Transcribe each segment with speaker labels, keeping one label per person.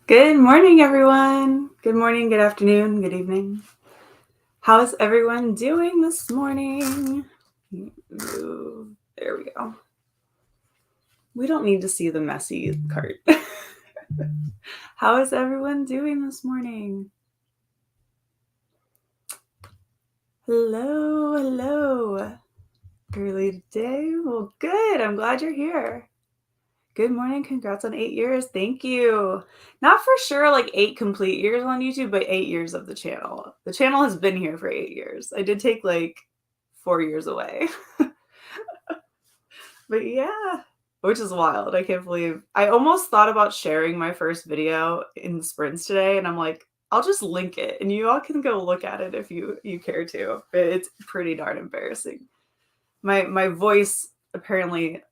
Speaker 1: Good morning, everyone. Good morning, good afternoon, good evening. How's everyone doing this morning? There we go. We don't need to see the messy cart. How is everyone doing this morning? Hello. Early today? Well, good. I'm glad you're here. Good morning. Congrats on 8 years. Thank you. Not for sure like 8 complete years on YouTube, but 8 years of the channel. The channel has been here for 8 years. I did take like 4 years away. But yeah, which is wild. I can't believe I almost thought about sharing my first video in sprints today, and I'm like, I'll just link it and you all can go look at it if you care to. But it's pretty darn embarrassing. My voice apparently,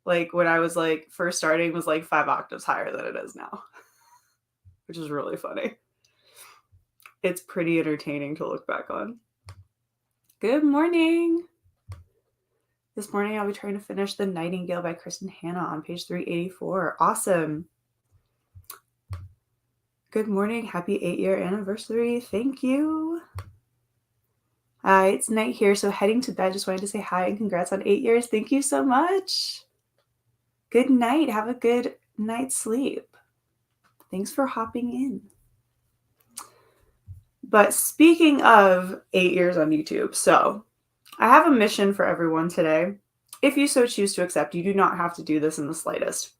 Speaker 1: like when I was like first starting, was like 5 octaves higher than it is now, which is really funny. It's pretty entertaining to look back on. Good morning. This morning I'll be trying to finish The Nightingale by Kristen Hanna on page 384. Awesome. Good morning. Happy 8-year anniversary. Thank you. It's night here, so heading to bed. Just wanted to say hi and congrats on 8 years. Thank you so much. Good night. Have a good night's sleep. Thanks for hopping in. But speaking of 8 years on YouTube, so I have a mission for everyone today. If you so choose to accept, you do not have to do this in the slightest.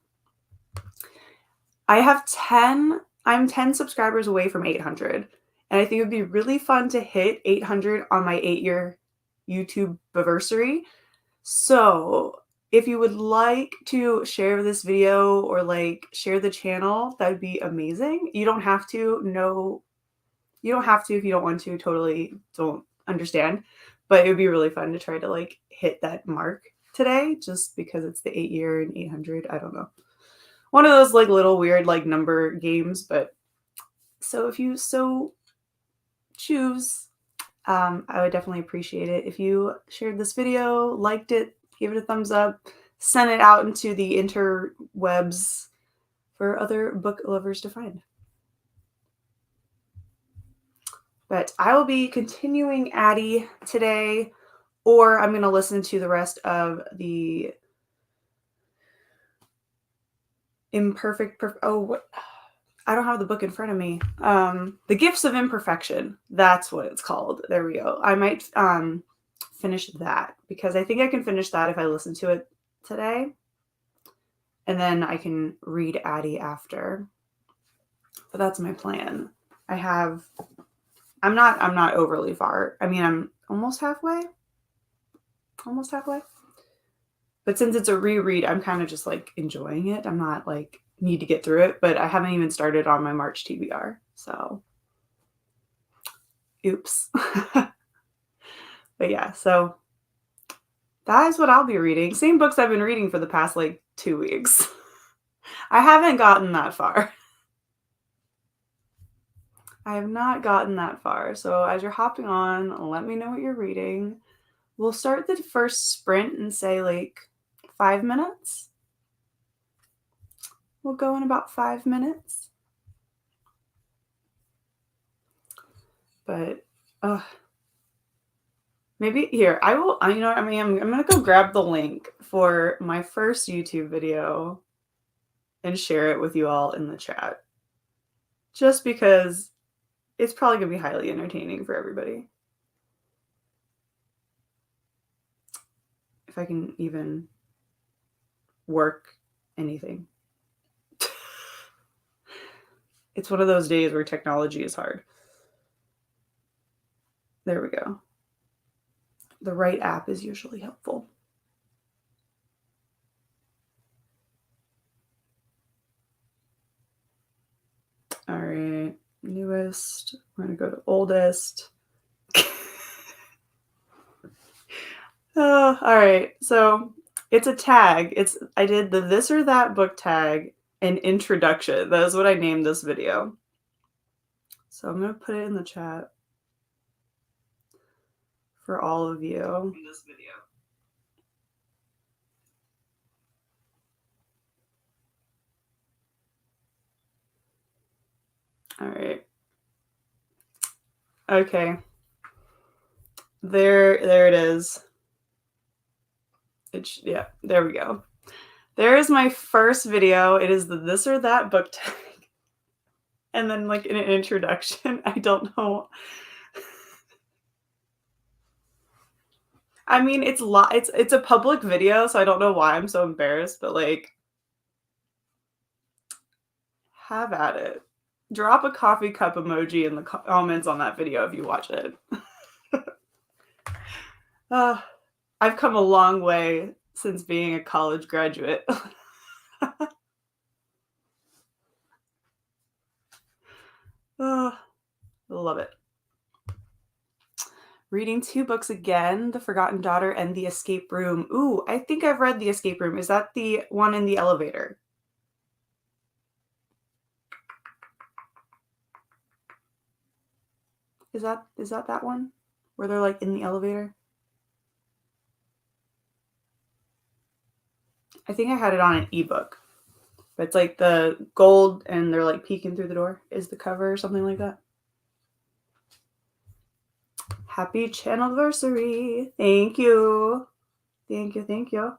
Speaker 1: I'm 10 subscribers away from 800. And I think it would be really fun to hit 800 on my 8-year YouTube anniversary. So if you would like to share this video or like share the channel, that would be amazing. You don't have to. No, you don't have to if you don't want to. Totally don't understand. But it would be really fun to try to like hit that mark today just because it's the 8-year and 800. I don't know. One of those like little weird like number games. But so if you so choose, I would definitely appreciate it if you shared this video, liked it, gave it a thumbs up, sent it out into the interwebs for other book lovers to find. But I will be continuing Addie today, or I'm going to listen to the rest of the I don't have the book in front of me. The Gifts of Imperfection. That's what it's called. There we go. I might finish that because I think I can finish that if I listen to it today. And then I can read Addie after. But that's my plan. I'm not overly far. I mean, I'm almost halfway. But since it's a reread, I'm kind of just like enjoying it. I'm not like need to get through it, but I haven't even started on my March TBR. So oops. But yeah, so that is what I'll be reading. Same books I've been reading for the past like 2 weeks. I haven't gotten that far. I have not gotten that far. So as you're hopping on, let me know what you're reading. We'll start the first sprint and say like 5 minutes. We'll go in about 5 minutes. But maybe here, I will, you know what, I'm going to go grab the link for my first YouTube video and share it with you all in the chat. Just because it's probably going to be highly entertaining for everybody. If I can even work anything. It's one of those days where technology is hard. There we go. The right app is usually helpful. All right, newest. We're going to go to oldest. All right, so it's a tag. I did the this or that book tag and introduction. That is what I named this video. So I'm going to put it in the chat for all of you. In this video. All right. Okay. There it is. Yeah, there we go. There is my first video. It is the This or That book tag. And then like in an introduction, I don't know. I mean, it's a public video, so I don't know why I'm so embarrassed, but like have at it. Drop a coffee cup emoji in the comments on that video if you watch it. I've come a long way since being a college graduate. I love it. Reading 2 books again, The Forgotten Daughter and The Escape Room. Ooh, I think I've read The Escape Room. Is that the one in the elevator? Is that one? Where they're like in the elevator? I think I had it on an ebook. But it's like the gold and they're like peeking through the door is the cover or something like that. Happy channelversary. Thank you. Thank you. Thank you.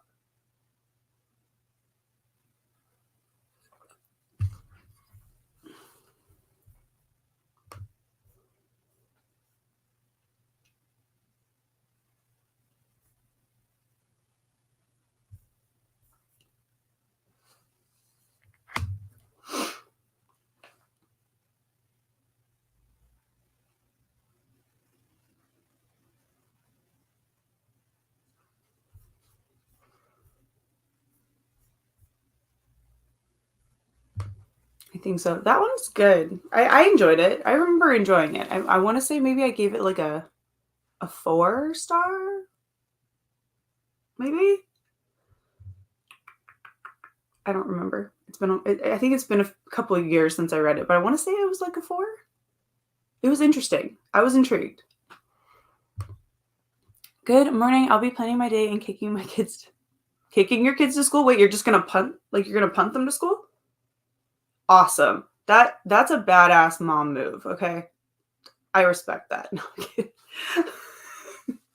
Speaker 1: I think so. That one's good. I enjoyed it. I remember enjoying it. I want to say maybe I gave it like a 4-star? Maybe? I don't remember. I think it's been a couple of years since I read it, but I want to say it was like a 4. It was interesting. I was intrigued. Good morning. I'll be planning my day and kicking your kids to school. Wait, you're just gonna punt? Like you're gonna punt them to school? Awesome. That's a badass mom move. Okay, I respect that. No, I'm kidding.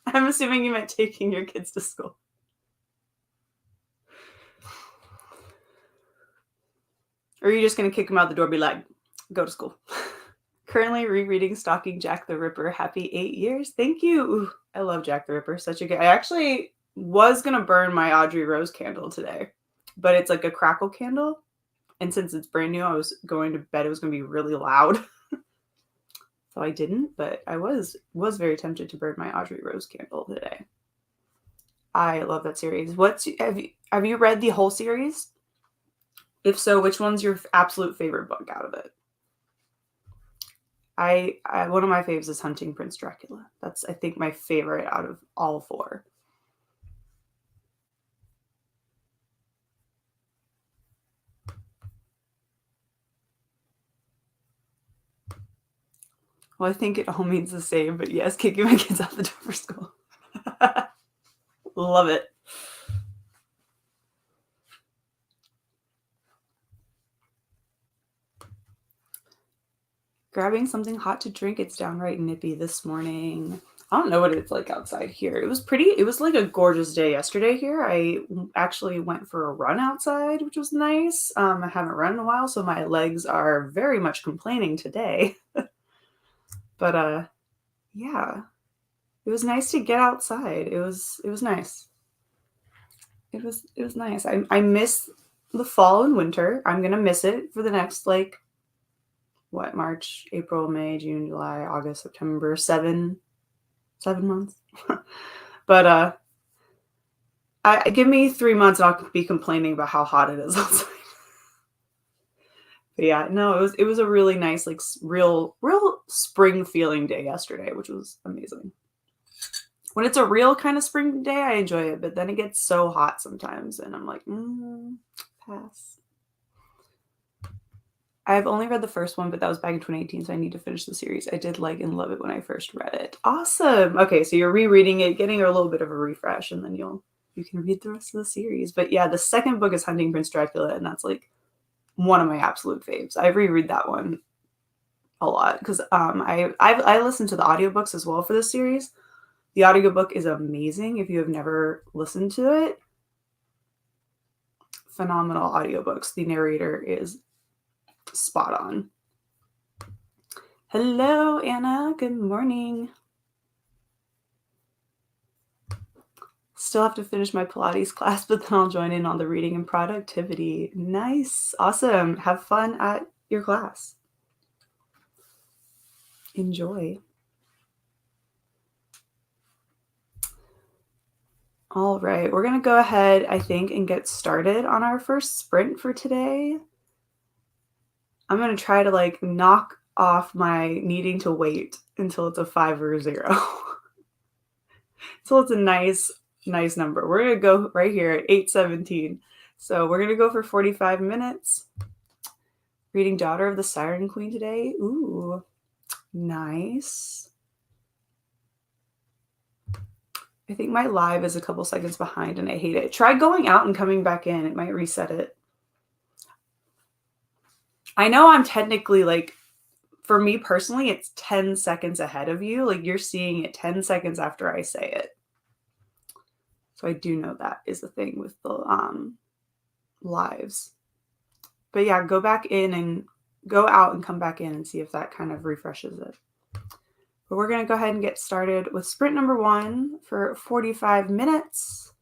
Speaker 1: I'm assuming you meant taking your kids to school. Or are you just gonna kick them out the door? Be like, go to school. Currently rereading Stalking Jack the Ripper. Happy 8 years. Thank you. Ooh, I love Jack the Ripper. Such a good. I actually was gonna burn my Audrey Rose candle today, but it's like a crackle candle. And since it's brand new, I was going to bet it was going to be really loud. So I didn't, but I was very tempted to burn my Audrey Rose candle today. I love that series. Have you read the whole series? If so, which one's your absolute favorite book out of it? One of my faves is Hunting Prince Dracula. That's, I think, my favorite out of all 4. Well, I think it all means the same, but yes, kicking my kids out the door for school. Love it. Grabbing something hot to drink. It's downright nippy this morning. I don't know what it's like outside here. It was like a gorgeous day yesterday here. I actually went for a run outside, which was nice. I haven't run in a while, so my legs are very much complaining today. But yeah, it was nice to get outside. It was nice. It was nice. I miss the fall and winter. I'm gonna miss it for the next like March, April, May, June, July, August, September, 7 months. But I give me 3 months and I'll be complaining about how hot it is outside. But yeah, no, it was a really nice, like real spring feeling day yesterday, which was amazing. When it's a real kind of spring day, I enjoy it, but then it gets so hot sometimes and I'm like, pass. I've only read the first one, but that was back in 2018, so I need to finish the series. I did like and love it when I first read it. Awesome. Okay, so you're rereading it, getting a little bit of a refresh, and then you can read the rest of the series. But yeah, the second book is Hunting Prince Dracula, and that's like one of my absolute faves. I reread that one a lot because I listened to the audiobooks as well for this series. The audiobook is amazing if you have never listened to it. Phenomenal audiobooks. The narrator is spot on. Hello, Anna. Good morning. Still have to finish my Pilates class, but then I'll join in on the reading and productivity. Nice. Awesome. Have fun at your class. Enjoy. All right, we're going to go ahead, I think, and get started on our first sprint for today. I'm going to try to like knock off my needing to wait until it's a 5 or a 0. So it's a nice number. We're going to go right here at 8:17. So we're going to go for 45 minutes. Reading Daughter of the Siren Queen today. Ooh, nice. I think my live is a couple seconds behind and I hate it. Try going out and coming back in. It might reset it. I know I'm technically like, for me personally, it's 10 seconds ahead of you. Like you're seeing it 10 seconds after I say it. So I do know that is the thing with the lives. But yeah, go back in and go out and come back in and see if that kind of refreshes it. But we're going to go ahead and get started with sprint number 1 for 45 minutes.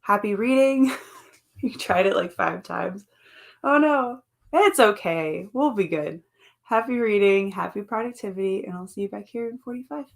Speaker 1: Happy reading. You tried it like 5 times. Oh no, it's okay. We'll be good. Happy reading, happy productivity, and I'll see you back here in 45.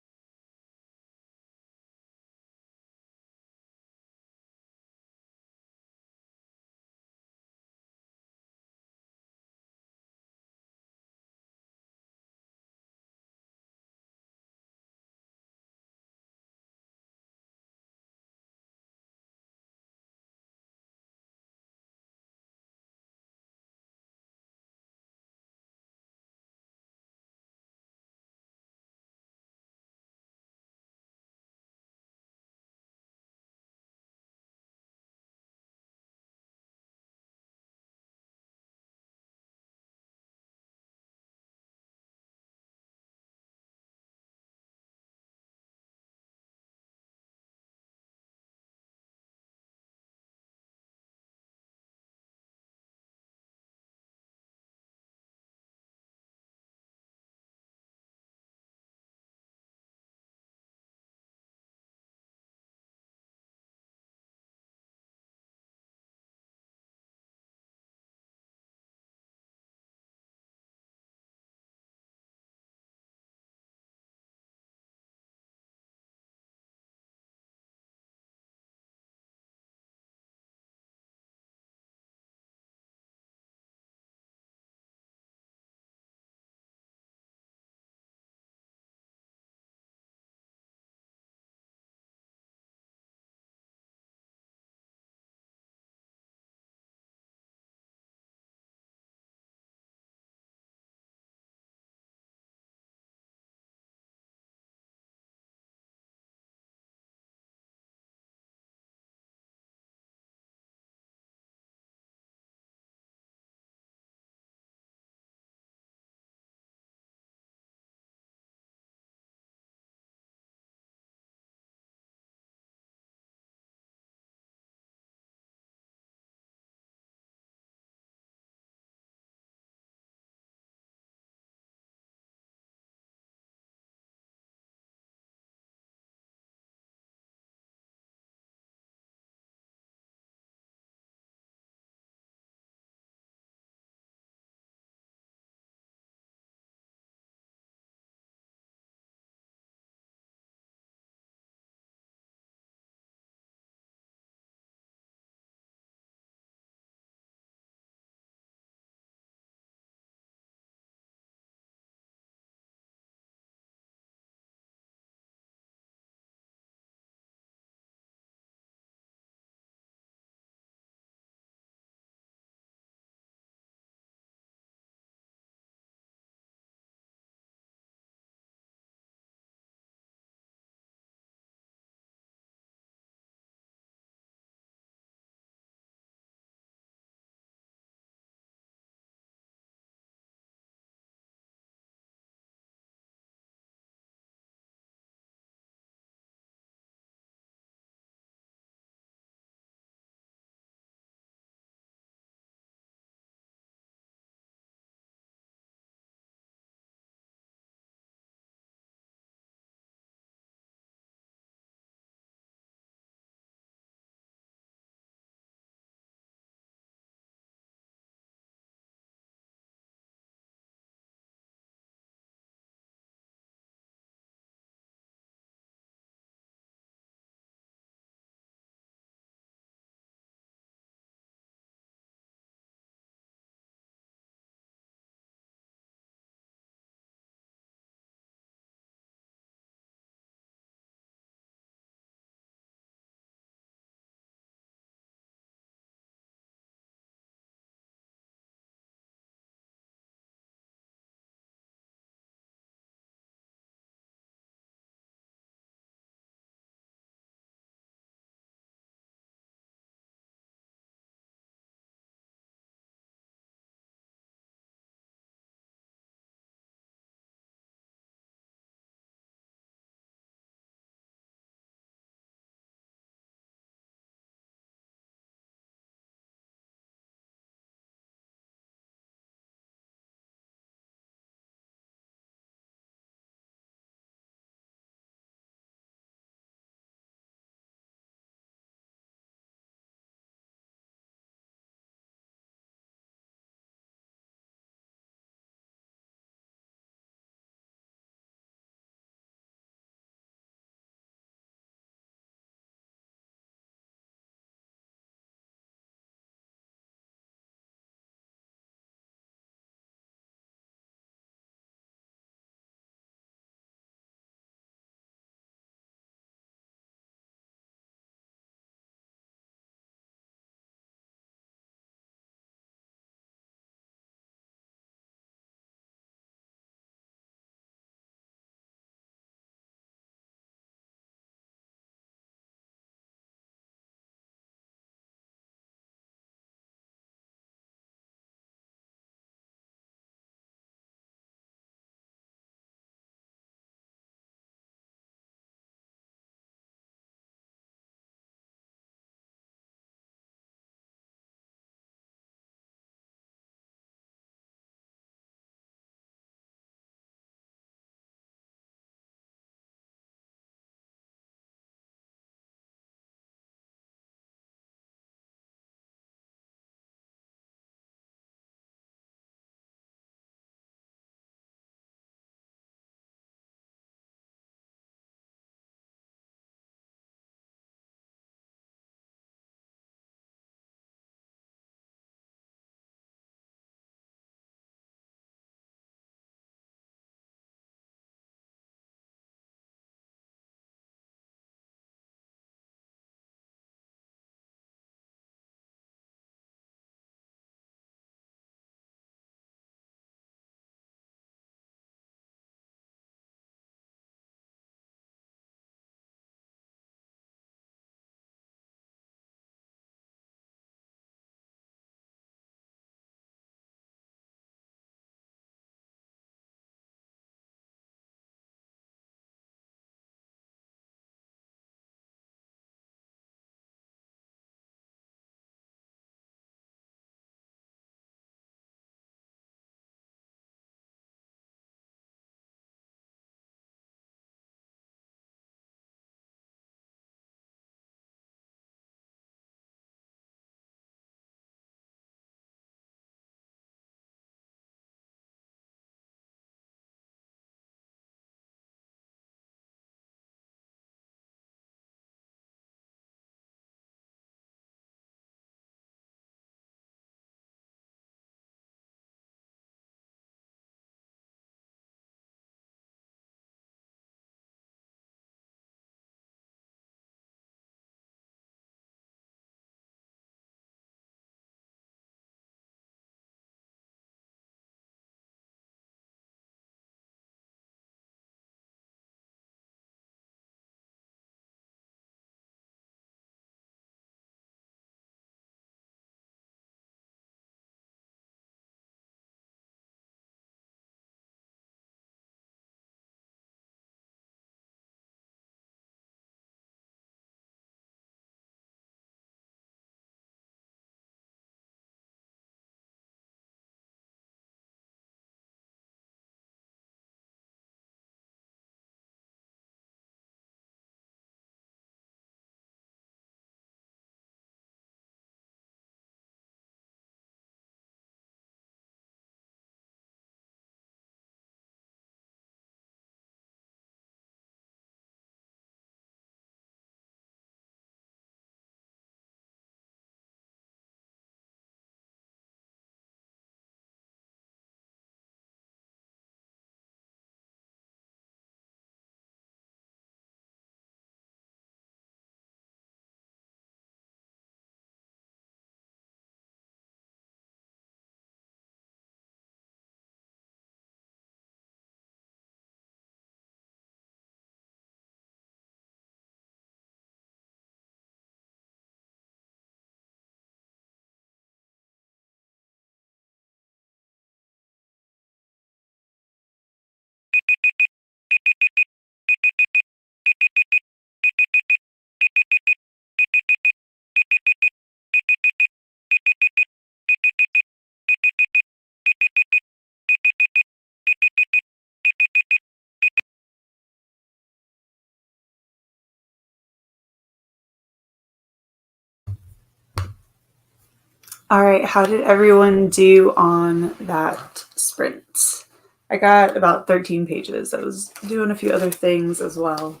Speaker 1: All right, how did everyone do on that sprint? I got about 13 pages. I was doing a few other things as well,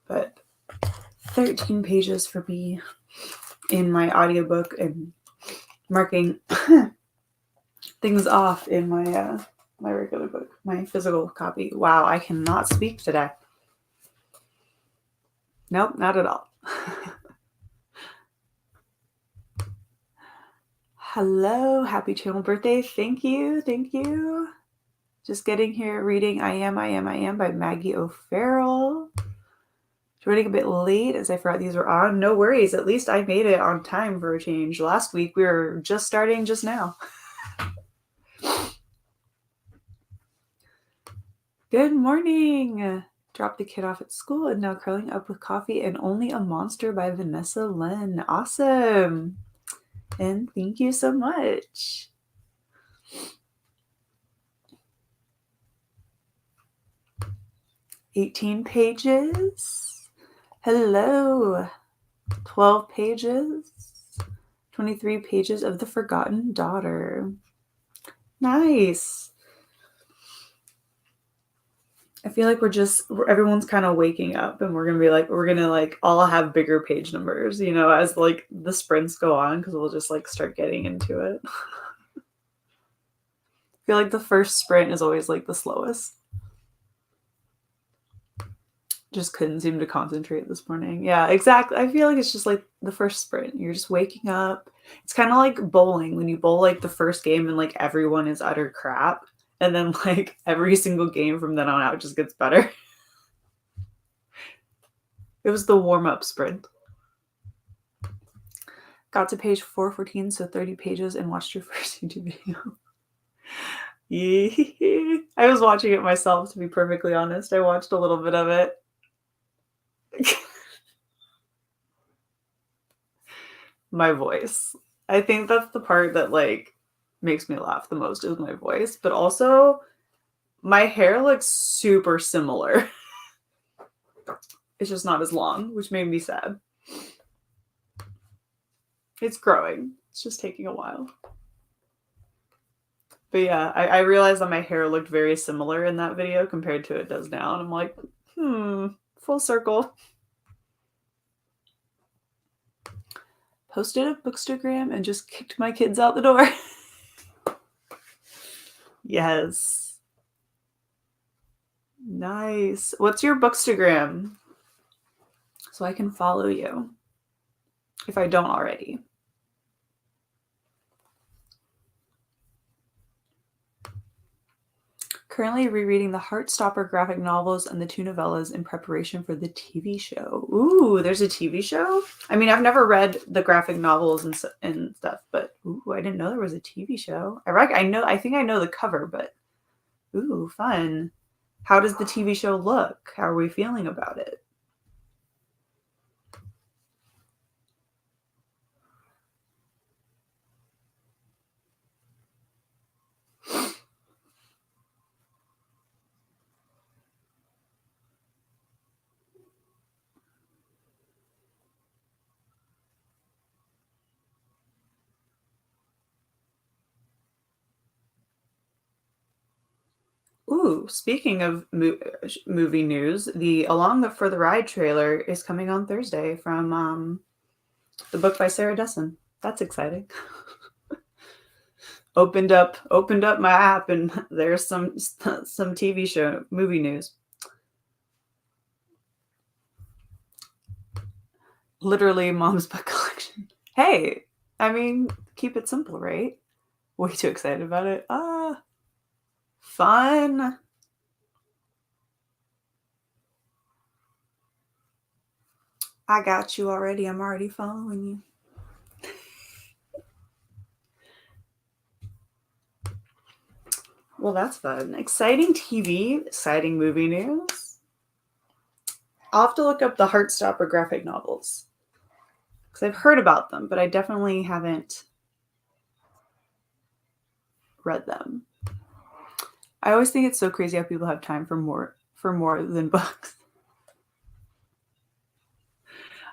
Speaker 1: but 13 pages for me in my audiobook and marking things off in my my regular book, my physical copy. Wow, I cannot speak today. Nope, not at all. Hello, happy channel birthday. Thank you, thank you. Just getting here reading I Am by Maggie O'Farrell. Running a bit late as I forgot these were on. No worries, at least I made it on time for a change. Last week we were just starting just now. Good morning. Dropped the kid off at school and now curling up with coffee and Only a Monster by Vanessa Lynn. Awesome. And thank you so much. $18 pages. Hello. 12 pages. 23 pages of The Forgotten Daughter. Nice. I feel like everyone's kind of waking up and we're going to all have bigger page numbers, as like the sprints go on, because we'll just like start getting into it. I feel like the first sprint is always like the slowest. Just couldn't seem to concentrate this morning. Yeah, exactly. I feel like it's just like the first sprint. You're just waking up. It's kind of like bowling. When you bowl like the first game and like everyone is utter crap. And then like every single game from then on out just gets better. It was the warm-up sprint. Got to page 414, so 30 pages, and watched your first YouTube video. Yeah. I was watching it myself, to be perfectly honest. I watched a little bit of it. My voice. I think that's the part that like makes me laugh the most, is my voice. But also, my hair looks super similar. It's just not as long, which made me sad. It's growing. It's just taking a while. But yeah, I realized that my hair looked very similar in that video compared to it does now. And I'm like, full circle. Posted a Bookstagram and just kicked my kids out the door. Yes. Nice. What's your Bookstagram? So I can follow you if I don't already. Currently rereading the Heartstopper graphic novels and the 2 novellas in preparation for the TV show. Ooh, there's a TV show? I mean, I've never read the graphic novels and stuff, but ooh, I didn't know there was a TV show. I think I know the cover, but ooh, fun. How does the TV show look? How are we feeling about it? Ooh, speaking of movie news, the Along for the Ride trailer is coming on Thursday from the book by Sarah Dessen. That's exciting. opened up my app and there's some TV show movie news. Literally mom's book collection. Hey, I mean, keep it simple, right? Way too excited about it. Fun. I got you already. I'm already following you. Well, that's fun. Exciting TV, exciting movie news. I'll have to look up the Heartstopper graphic novels because I've heard about them, but I definitely haven't read them. I always think it's so crazy how people have time for more than books.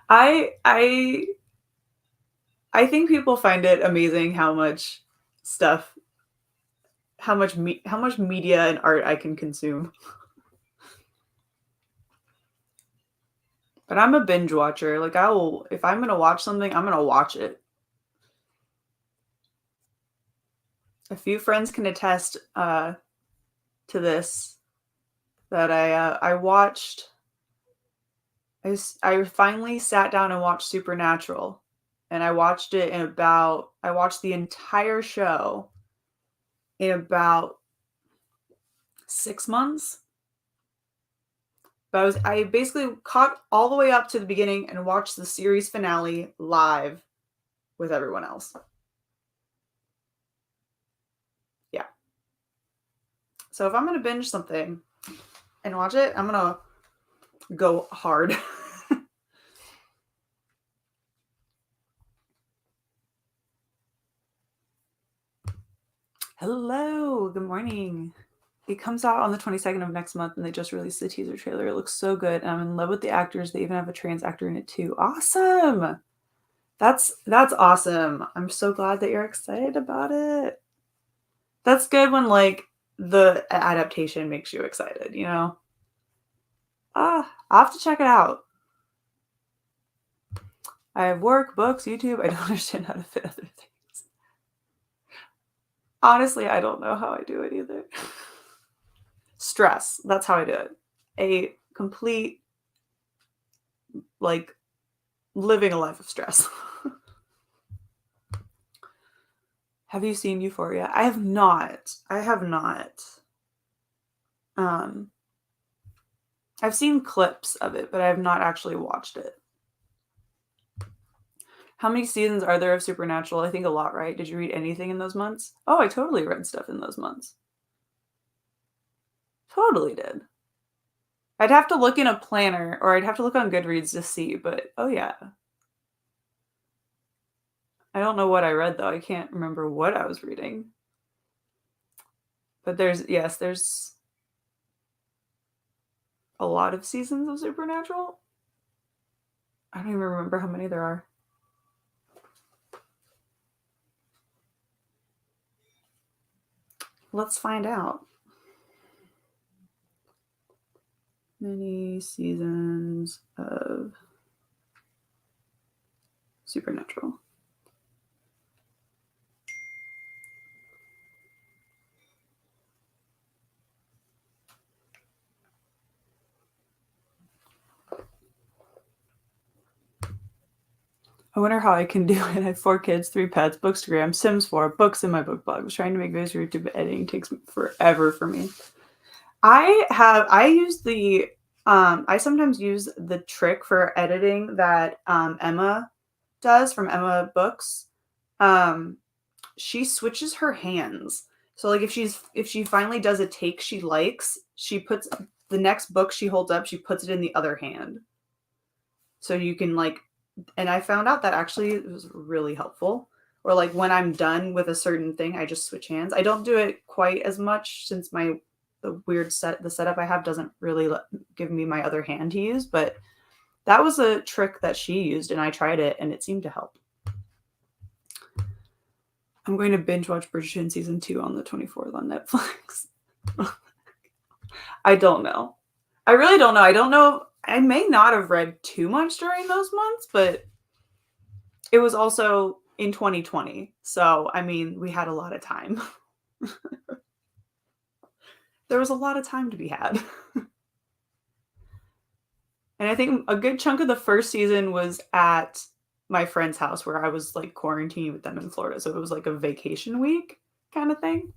Speaker 1: I I think people find it amazing how much stuff, how much media and art I can consume. But I'm a binge watcher. Like if I'm gonna watch something, I'm gonna watch it. A few friends can attest to this. That I watched. I finally sat down and watched Supernatural, and I watched the entire show in about 6 months. But I basically caught all the way up to the beginning and watched the series finale live with everyone else. Yeah. So if I'm going to binge something and watch it, I'm going to go hard. Hello, good morning. It comes out on the 22nd of next month, and they just released the teaser trailer. It looks so good, and I'm in love with the actors. They even have a trans actor in it too. Awesome! That's awesome. I'm so glad that you're excited about it. That's good when like the adaptation makes you excited, you know? I'll have to check it out. I have work, books, YouTube. I don't understand how to fit other things. Honestly, I don't know how I do it either. Stress. That's how I do it. A complete, like, living a life of stress. Have you seen Euphoria? I have not. I've seen clips of it, but I have not actually watched it. How many seasons are there of Supernatural? I think a lot, right? Did you read anything in those months? Oh, I totally read stuff in those months. Totally did. I'd have to look in a planner, or I'd have to look on Goodreads to see, but oh yeah. I don't know what I read, though. I can't remember what I was reading. But there's a lot of seasons of Supernatural. I don't even remember how many there are. Let's find out. Many seasons of Supernatural. I wonder how I can do it. I have 4 kids, 3 pets, Bookstagram, Sims 4, books in my book blog. I was trying to make videos for YouTube, but editing takes forever for me. I sometimes use the trick for editing that Emma does from Emma Books. She switches her hands. So like if she finally does a take she likes, she puts the next book she holds up, she puts it in the other hand. So you can like, and I found out that actually it was really helpful. Or like when I'm done with a certain thing, I just switch hands. I don't do it quite as much since the setup I have doesn't really give me my other hand to use, but that was a trick that she used and I tried it and it seemed to help. I'm going to binge watch Bridgerton season 2 on the 24th on Netflix. I don't know. I really don't know. I don't know. I may not have read too much during those months, but it was also in 2020. So, I mean, we had a lot of time. There was a lot of time to be had. And I think a good chunk of the first season was at my friend's house where I was like quarantined with them in Florida. So it was like a vacation week kind of thing.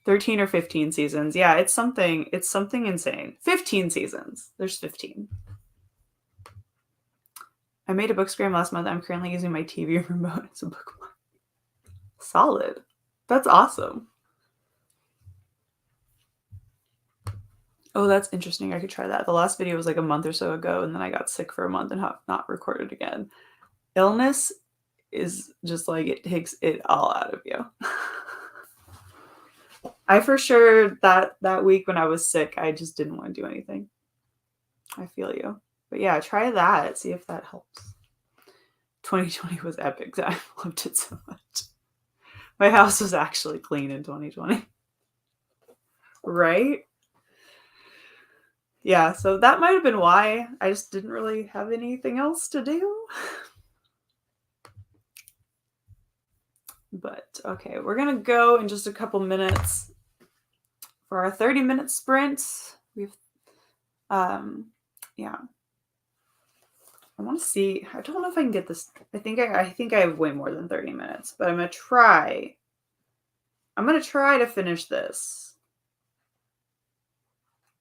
Speaker 1: 13 or 15 seasons. Yeah, it's something insane. 15 seasons. There's 15. I made a bookstagram last month. I'm currently using my TV remote as a bookmark. Solid. That's awesome. Oh, that's interesting. I could try that. The last video was like a month or so ago, and then I got sick for a month and have not recorded again. Illness is just like it takes it all out of you. I for sure that week when I was sick, I just didn't want to do anything. I feel you. But yeah, try that. See if that helps. 2020 was epic. I loved it so much. My house was actually clean in 2020. Right? Yeah, so that might have been why. I just didn't really have anything else to do. But okay, we're gonna go in just a couple minutes for our 30-minute sprint. We've yeah. I want to see. I don't know if I can get this. I think I have way more than 30 minutes, but I'm gonna try. I'm gonna try to finish this.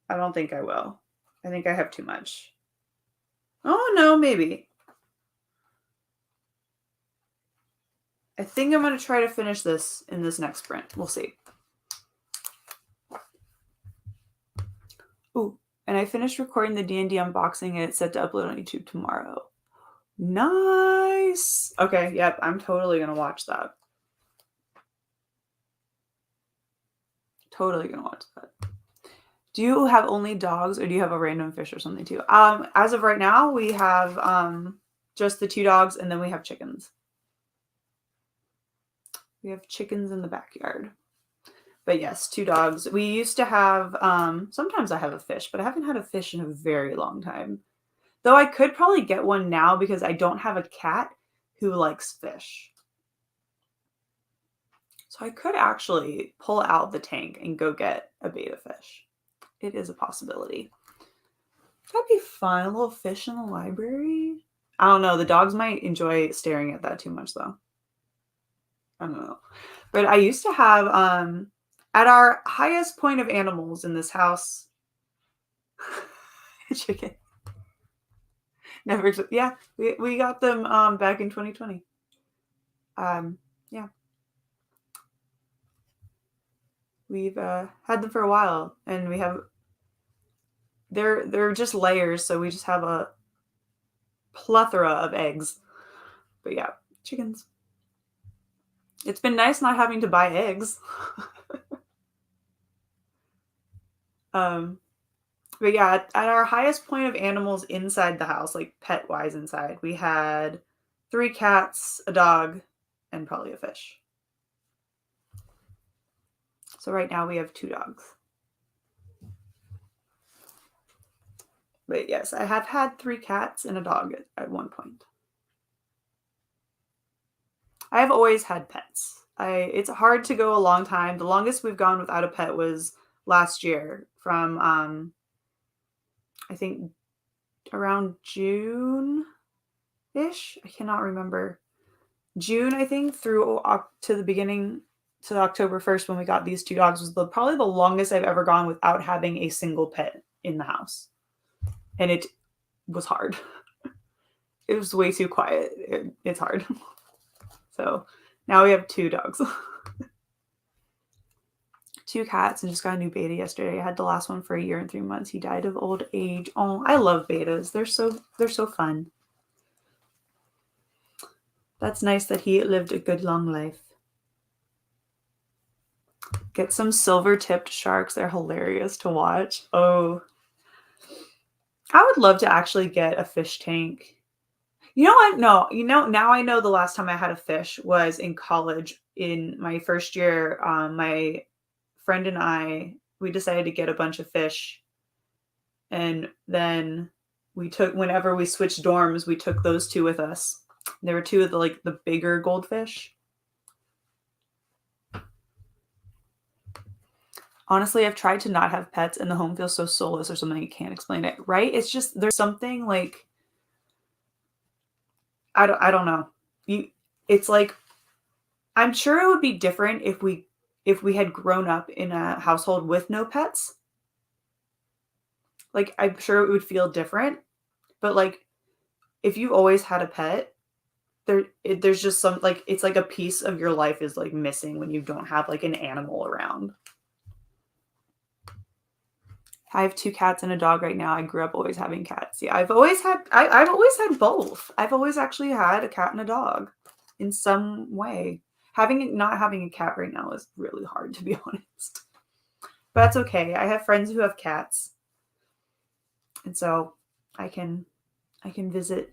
Speaker 1: I don't think I will. I think I have too much. Oh no, maybe. I think I'm gonna try to finish this in this next sprint. We'll see. Ooh, and I finished recording the D&D unboxing and it's set to upload on YouTube tomorrow. Nice. Okay, yep, I'm totally gonna watch that. Totally gonna watch that. Do you have only dogs or do you have a random fish or something too? As of right now, we have just the 2 dogs and then we have chickens. We have chickens in the backyard. But yes, 2 dogs. We used to have, sometimes I have a fish, but I haven't had a fish in a very long time. Though I could probably get one now because I don't have a cat who likes fish. So I could actually pull out the tank and go get a betta fish. It is a possibility. That'd be fun. A little fish in the library. I don't know. The dogs might enjoy staring at that too much though. I don't know. But I used to have, at our highest point of animals in this house, chicken. Never, yeah, we got them back in 2020. Yeah. We've had them for a while, and we have, they're just layers, so we just have a plethora of eggs. But yeah, chickens. It's been nice not having to buy eggs. But yeah, at our highest point of animals inside the house, like pet-wise inside, we had 3 cats, a dog, and probably a fish. So right now we have 2 dogs. But yes, I have had 3 cats and a dog at one point. I have always had pets. It's hard to go a long time. The longest we've gone without a pet was last year from, I think around June-ish. I cannot remember. June, I think, through to the beginning to October 1st when we got these 2 dogs was probably the longest I've ever gone without having a single pet in the house. And it was hard. It was way too quiet. It's hard. So now we have 2 dogs. 2 cats and just got a new betta yesterday. I had the last one for 1 year and 3 months. He died of old age. Oh, I love bettas. They're so fun. That's nice that he lived a good long life. Get some silver-tipped sharks. They're hilarious to watch. Oh, I would love to actually get a fish tank. You know what? No, now I know the last time I had a fish was in college in my first year. My friend and I, we decided to get a bunch of fish. And then whenever we switched dorms, we took those 2 with us. There were 2 of the bigger goldfish. Honestly, I've tried to not have pets and the home feels so soulless or something. I can't explain it, right? It's just, there's something like, I don't know. It's like, I'm sure it would be different if we had grown up in a household with no pets. Like, I'm sure it would feel different. But like, if you've always had a pet, there's just some, like, it's like a piece of your life is like missing when you don't have like an animal around. I have 2 cats and a dog right now. I grew up always having cats. Yeah, I've always had both. I've always actually had a cat and a dog in some way. Not having a cat right now is really hard, to be honest. But that's okay. I have friends who have cats. And so I can visit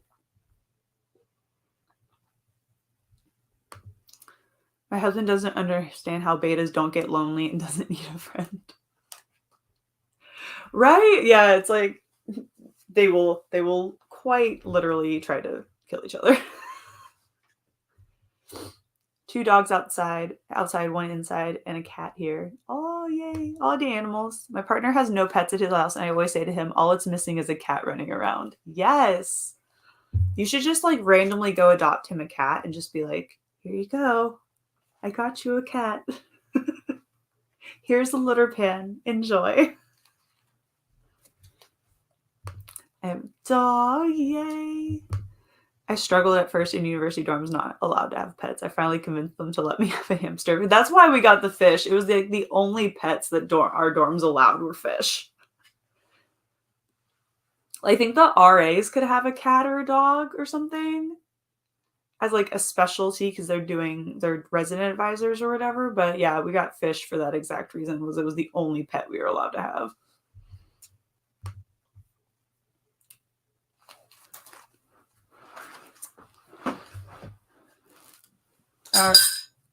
Speaker 1: My husband doesn't understand how betas don't get lonely and doesn't need a friend. Right? Yeah, it's like they will quite literally try to kill each other. 2 dogs outside, one inside, and a cat here. Oh, yay. All the animals. My partner has no pets at his house, and I always say to him, all it's missing is a cat running around. Yes. You should just like randomly go adopt him a cat and just be like, here you go. I got you a cat. Here's a litter pan. Enjoy. Dog, yay. I struggled at first in university dorms, not allowed to have pets. I finally convinced them to let me have a hamster. That's why we got the fish. It was like the only pets that our dorms allowed were fish. I think the RAs could have a cat or a dog or something as like a specialty because they're resident advisors or whatever. But yeah, we got fish for that exact reason. It was the only pet we were allowed to have.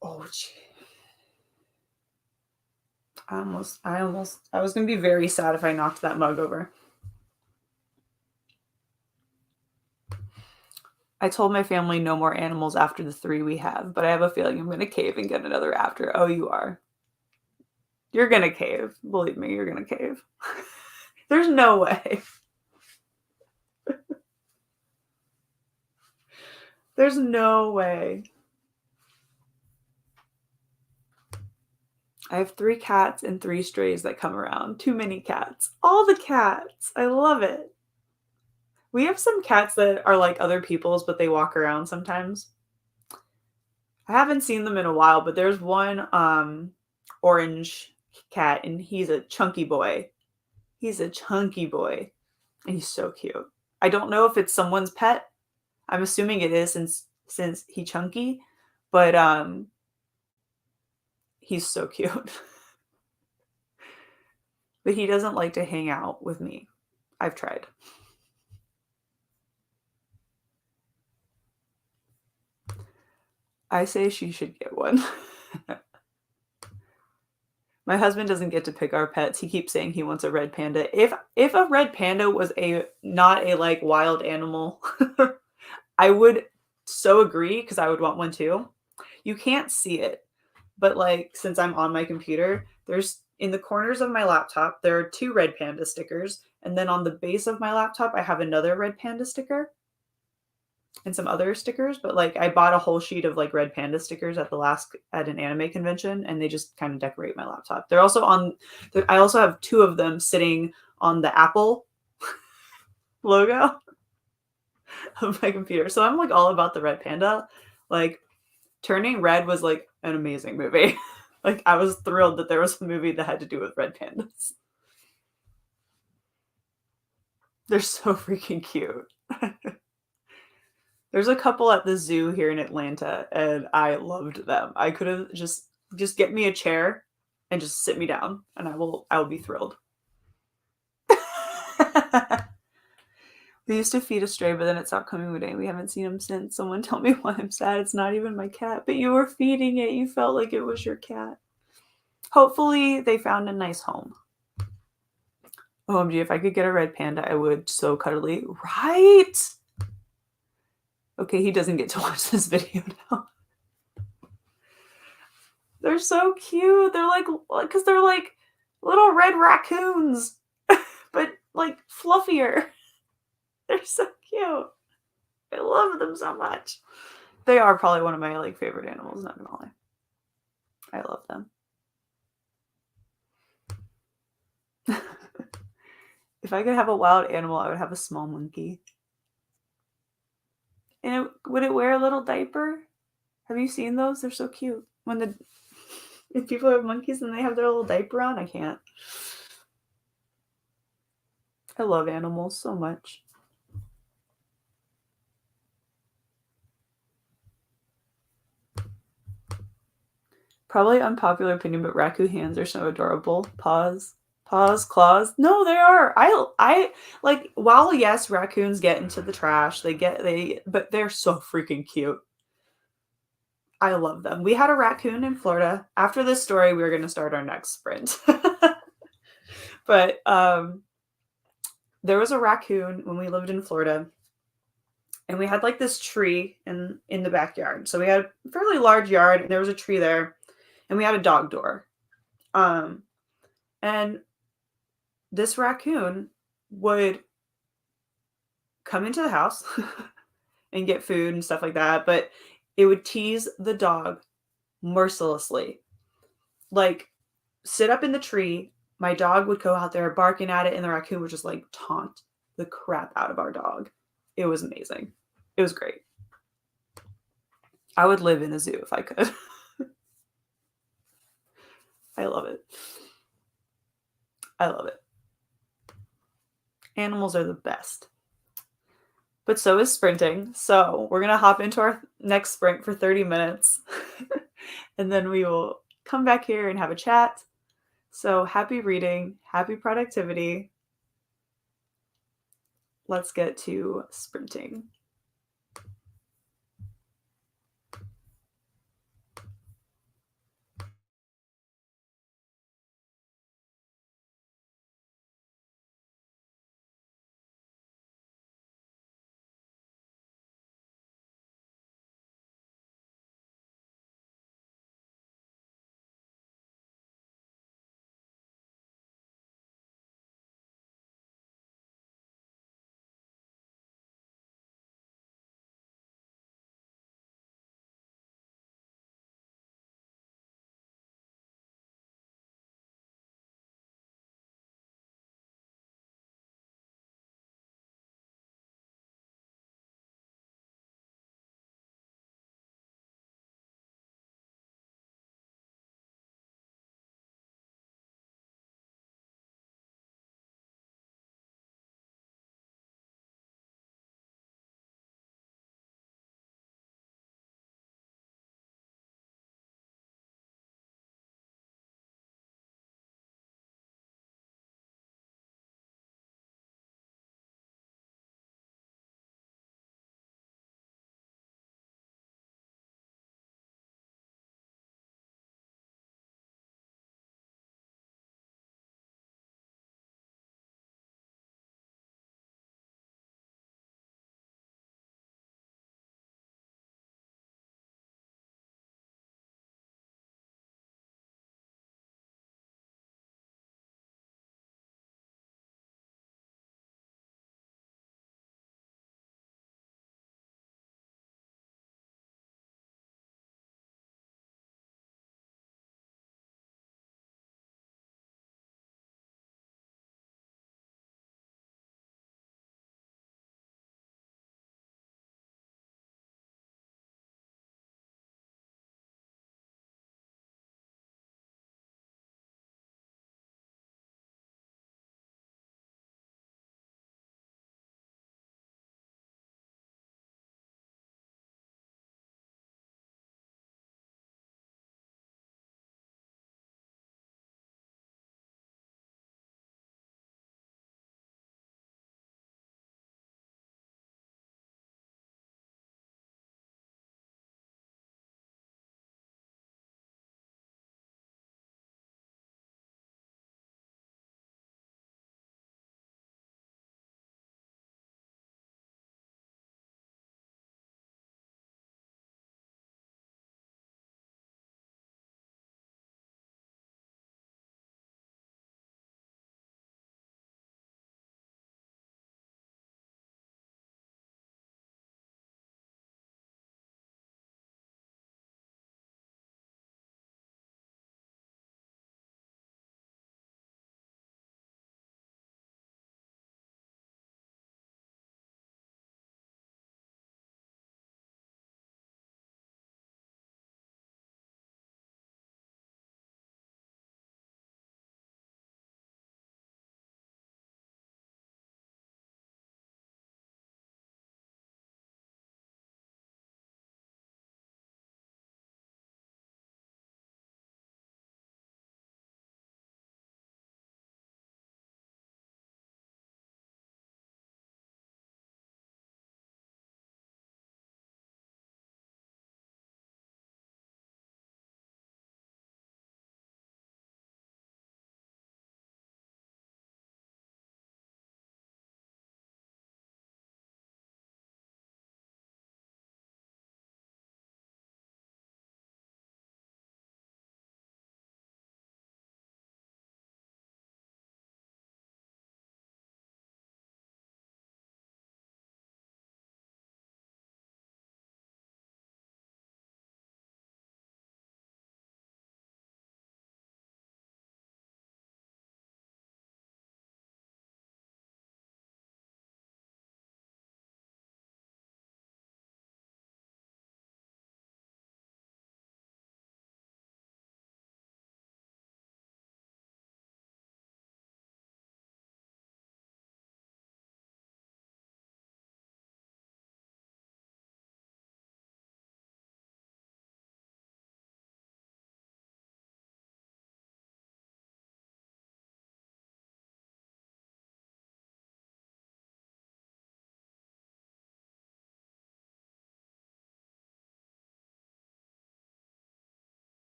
Speaker 1: Oh, gee. I was going to be very sad if I knocked that mug over. I told my family no more animals after the 3 we have, but I have a feeling I'm going to cave and get another after. Oh, you are. You're going to cave. Believe me, you're going to cave. There's no way. There's no way. I have 3 cats and 3 strays that come around. Too many cats. All the cats. I love it. We have some cats that are like other people's, but they walk around sometimes. I haven't seen them in a while, but there's one orange cat, and he's a chunky boy. He's a chunky boy, and he's so cute. I don't know if it's someone's pet. I'm assuming it is since he's chunky, but he's so cute. But he doesn't like to hang out with me. I've tried. I say she should get one. My husband doesn't get to pick our pets. He keeps saying he wants a red panda. If a red panda was not a like wild animal, I would so agree because I would want one too. You can't see it, but like since I'm on my computer, there's in the corners of my laptop, there are 2 red panda stickers, and then on the base of my laptop, I have another red panda sticker and some other stickers. But like I bought a whole sheet of like red panda stickers at an anime convention, and they just kind of decorate my laptop. They're also I also have 2 of them sitting on the Apple logo of my computer. So I'm like all about the red panda. Like Turning Red was like an amazing movie. Like I was thrilled that there was a movie that had to do with red pandas. They're so freaking cute. There's a couple at the zoo here in Atlanta, and I loved them. I could have just get me a chair and just sit me down, and I will be thrilled. We used to feed a stray, but then it stopped coming one day. We haven't seen him since. Someone tell me why I'm sad. It's not even my cat, but you were feeding it. You felt like it was your cat. Hopefully they found a nice home. OMG, if I could get a red panda, I would. So cuddly. Right? Okay, he doesn't get to watch this video now. They're so cute. They're like, because they're like little red raccoons, but like fluffier. They're so cute. I love them so much. They are probably one of my like favorite animals, not gonna lie. I love them. If I could have a wild animal, I would have a small monkey. And would it wear a little diaper? Have you seen those? They're so cute. If people have monkeys and they have their little diaper on, I can't. I love animals so much. Probably unpopular opinion, but raccoon hands are so adorable. Paws, claws. No, they are. I like, while yes, raccoons get into the trash, but they're so freaking cute. I love them. We had a raccoon in Florida. After this story, we were going to start our next sprint. But there was a raccoon when we lived in Florida, and we had like this tree in the backyard. So we had a fairly large yard, and there was a tree there, and we had a dog door. And this raccoon would come into the house and get food and stuff like that, but it would tease the dog mercilessly. Like, sit up in the tree, my dog would go out there barking at it, and the raccoon would just like taunt the crap out of our dog. It was amazing. It was great. I would live in a zoo if I could. I love it. I love it. Animals are the best. But so is sprinting. So we're going to hop into our next sprint for 30 minutes. And then we will come back here and have a chat. So happy reading, happy productivity. Let's get to sprinting.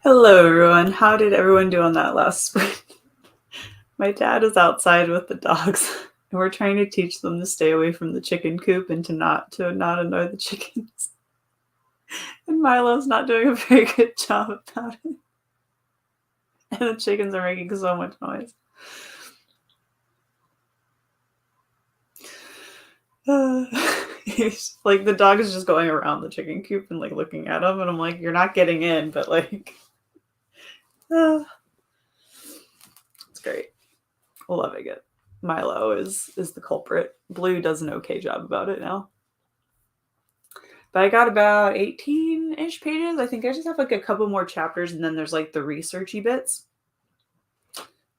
Speaker 1: Hello, everyone. How did everyone do on that last sprint? My dad is outside with the dogs, and we're trying to teach them to stay away from the chicken coop and to not annoy the chickens. And Milo's not doing a very good job about it. And the chickens are making so much noise. He's like, the dog is just going around the chicken coop and like looking at him, and I'm like, you're not getting in, but like, it's great. Loving it. Milo is the culprit. Blue does an okay job about it now. But I got about 18-ish pages. I think I just have like a couple more chapters, and then there's like the researchy bits.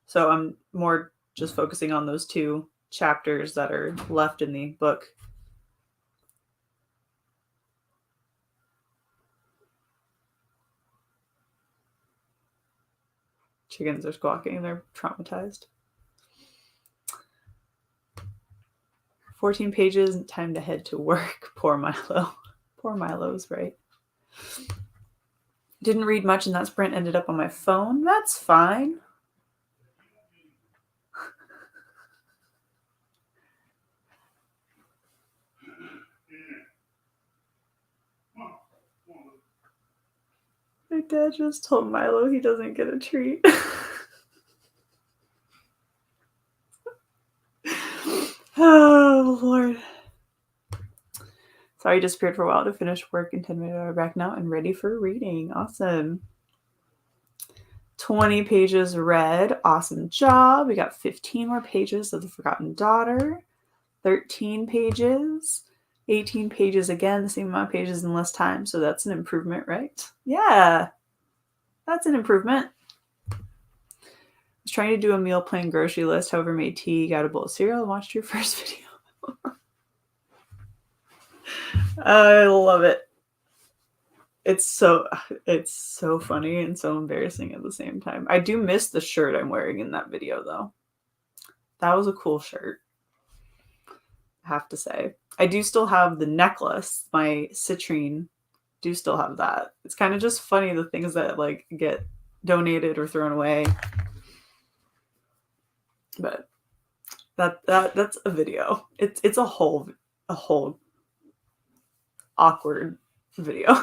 Speaker 1: So I'm more just focusing on those 2 chapters that are left in the book. Chickens are squawking. They're traumatized. 14 pages, time to head to work. Poor Milo. Poor Milo's right. Didn't read much in that sprint, ended up on my phone. That's fine. My dad just told Milo he doesn't get a treat. Oh, Lord. Sorry, disappeared for a while to finish work in 10 minutes. I'm back now and ready for reading. Awesome. 20 pages read. Awesome job. We got 15 more pages of The Forgotten Daughter. 13 pages. 18 pages again, the same amount of pages in less time. So that's an improvement, right? Yeah. That's an improvement. I was trying to do a meal plan grocery list, however, made tea, got a bowl of cereal, and watched your first video. I love it. It's so funny and so embarrassing at the same time. I do miss the shirt I'm wearing in that video, though. That was a cool shirt, I have to say. I do still have the necklace, my citrine. Do still have that. It's kind of just funny the things that like get donated or thrown away. But that's a video. It's a whole awkward video.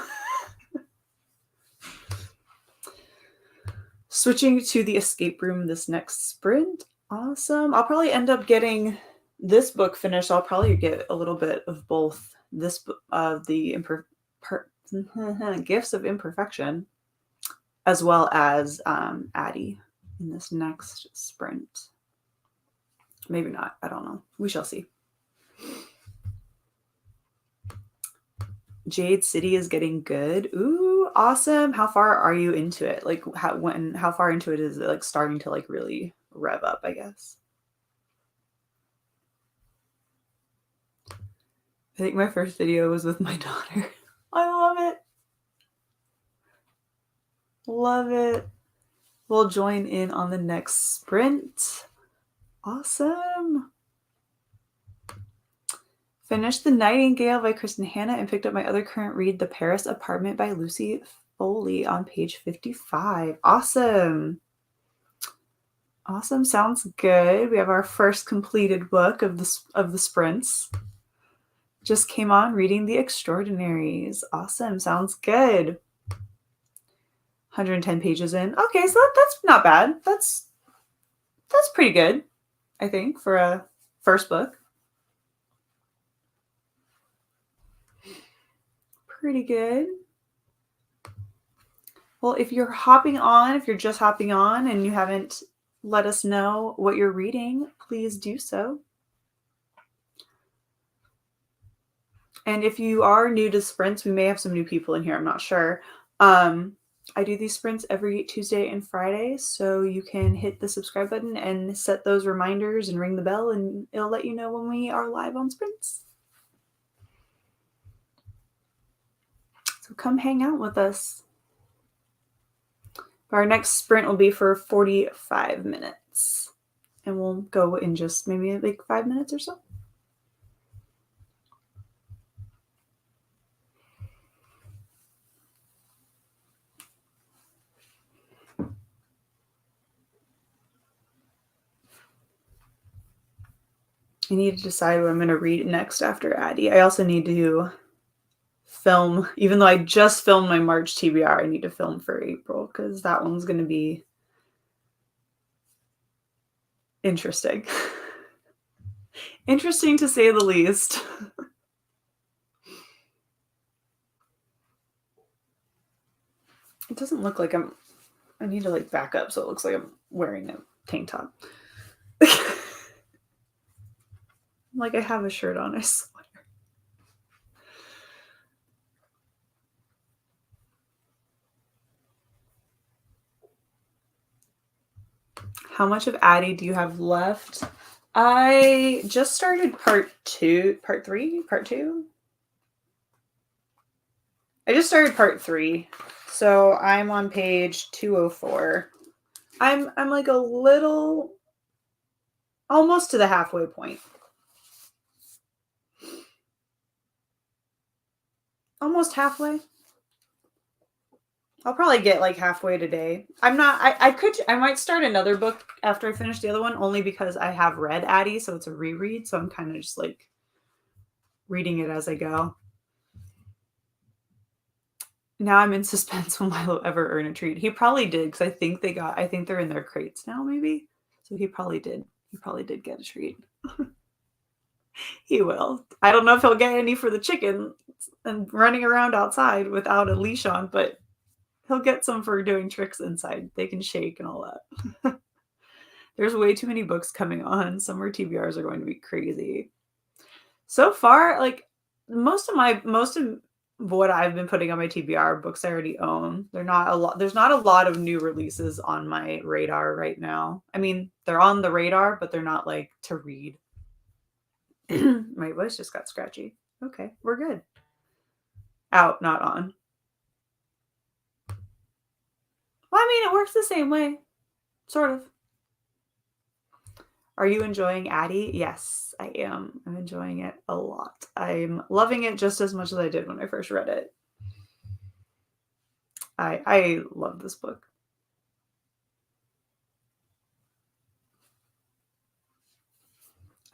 Speaker 1: Switching to the escape room this next sprint. Awesome. I'll probably end up getting this book finished. I'll probably get a little bit of both this the Gifts of Imperfection, as well as Addie in this next sprint. Maybe not. I don't know. We shall see. Jade City is getting good. Ooh, awesome. How far are you into it? Like how far into it is it like starting to like really rev up, I guess? I think my first video was with my daughter. I love it. Love it. We'll join in on the next sprint. Awesome. Finished The Nightingale by Kristen Hanna and picked up my other current read, The Paris Apartment by Lucy Foley, on page 55. Awesome. Awesome. Sounds good. We have our first completed book of the sprints. Just came on reading The Extraordinaries. Awesome. Sounds good. 110 pages in. Okay, so that's not bad. That's pretty good, I think, for a first book. Pretty good. Well, if you're just hopping on and you haven't let us know what you're reading, please do so. And if you are new to sprints, we may have some new people in here. I'm not sure. I do these sprints every Tuesday and Friday, so you can hit the subscribe button and set those reminders and ring the bell, and it'll let you know when we are live on sprints. So come hang out with us. Our next sprint will be for 45 minutes, and we'll go in just maybe like 5 minutes or so. I need to decide what I'm going to read next after Addie. I also need to film, even though I just filmed my March TBR, I need to film for April because that one's going to be interesting. Interesting to say the least. It doesn't look like I need to like back up so it looks like I'm wearing a tank top. Like I have a shirt on, I swear. How much of Addie do you have left? I just started part 2. I just started part 3. So I'm on page 204. I'm like a little, almost to the halfway point. Almost halfway. I'll probably get like halfway today. I might start another book after I finish the other one, only because I have read Addie, so it's a reread. So I'm kind of just like reading it as I go. Now I'm in suspense when Milo ever earn a treat. He probably did, because I think they're in their crates now, maybe. So he probably did. He probably did get a treat. He will. I don't know if he'll get any for the chicken and running around outside without a leash on, but he'll get some for doing tricks inside. They can shake and all that. There's way too many books coming on. Summer TBRs are going to be crazy. So far, like most of what I've been putting on my TBR books I already own. There's not a lot of new releases on my radar right now. I mean, they're on the radar, but they're not like to read. My voice just got scratchy. Okay, we're good. Out, not on. Well, I mean, it works the same way. Sort of. Are you enjoying Addie? Yes, I am. I'm enjoying it a lot. I'm loving it just as much as I did when I first read it. I love this book.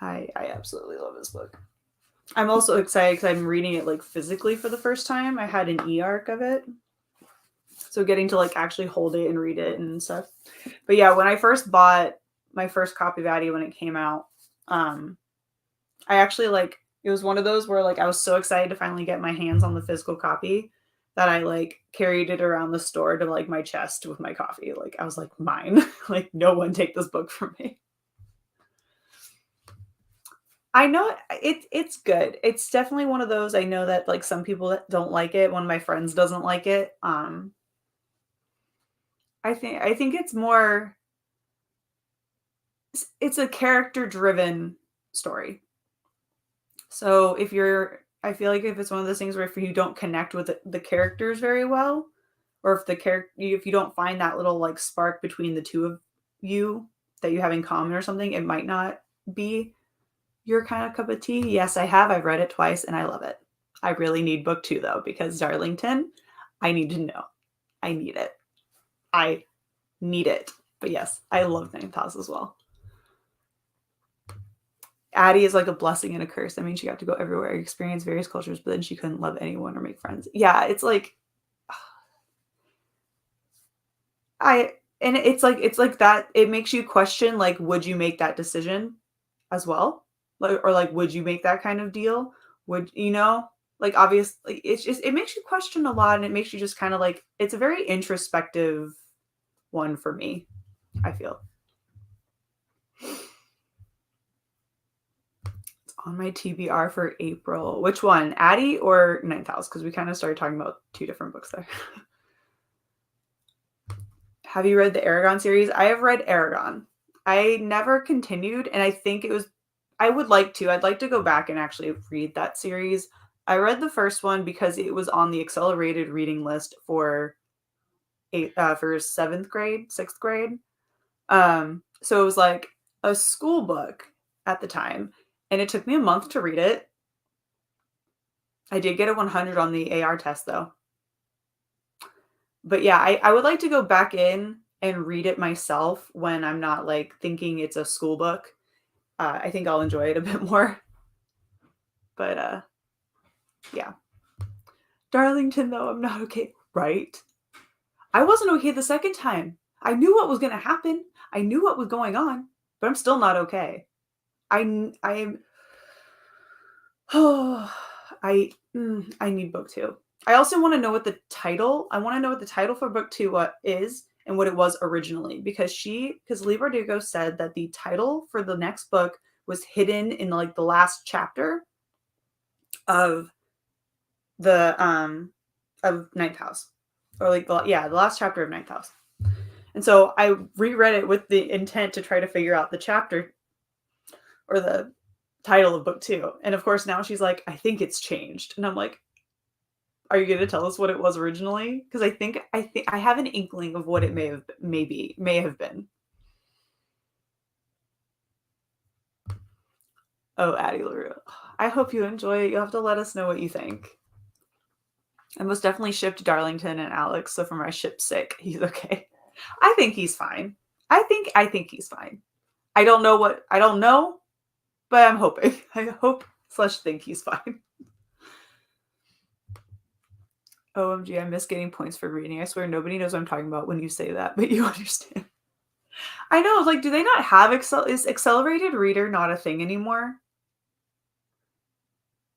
Speaker 1: I absolutely love this book. I'm also excited because I'm reading it like physically for the first time. I had an e-arc of it. So getting to like actually hold it and read it and stuff. But yeah, when I first bought my first copy of Addie when it came out, I actually like, it was one of those where like I was so excited to finally get my hands on the physical copy that I like carried it around the store to like my chest with my coffee. Like I was like, mine. Like no one take this book from me. I know it's good. It's definitely one of those. I know that like some people don't like it. One of my friends doesn't like it. I think it's more, it's a character driven story. So I feel like if it's one of those things where if you don't connect with the characters very well, or if you don't find that little like spark between the two of you that you have in common or something, it might not be your kind of cup of tea. Yes, I have. I've read it twice and I love it. I really need book 2 though, because Darlington, I need to know. I need it. I need it. But yes, I love Ninth House as well. Addie is like a blessing and a curse. I mean, she got to go everywhere, experience various cultures, but then she couldn't love anyone or make friends. Yeah, it's like it's like that. It makes you question, like, would you make that decision as well? Like, or like, would you make that kind of deal? Would you know? Like, obviously, it makes you question a lot, and it makes you just kind of like, it's a very introspective one for me, I feel. It's on my TBR for April. Which one, Addie or Ninth House? Because we kind of started talking about 2 different books there. Have you read the Aragon series? I have read Aragon. I never continued, and I think I would like to. I'd like to go back and actually read that series. I read the first one because it was on the accelerated reading list for 7th grade, 6th grade. So it was like a school book at the time, and it took me a month to read it. I did get a 100 on the AR test though. But yeah, I would like to go back in and read it myself when I'm not like thinking it's a school book, I think I'll enjoy it a bit more. But yeah. Darlington, though, I'm not okay. Right? I wasn't okay the second time. I knew what was going to happen. I knew what was going on, but I'm still not okay. I am. Oh, I need book 2. I also want to know what the title. I want to know what the title for book 2 is and what it was originally, because Leigh Bardugo said that the title for the next book was hidden in like the last chapter of the of Ninth House, or like the last chapter of Ninth House. And so I reread it with the intent to try to figure out the chapter or the title of book 2. And of course now she's like, I think it's changed. And I'm like, are you going to tell us what it was originally? Because I think I have an inkling of what it may have been. Oh, Addie LaRue. I hope you enjoy it. You'll have to let us know what you think. I most definitely shipped Darlington and Alex, so for my ship's sake, he's okay. I think he's fine. I think he's fine. I don't know, but I'm hoping. I hope/think he's fine. OMG, I miss getting points for reading. I swear nobody knows what I'm talking about when you say that, but you understand. I know, like, do they not have is accelerated reader not a thing anymore?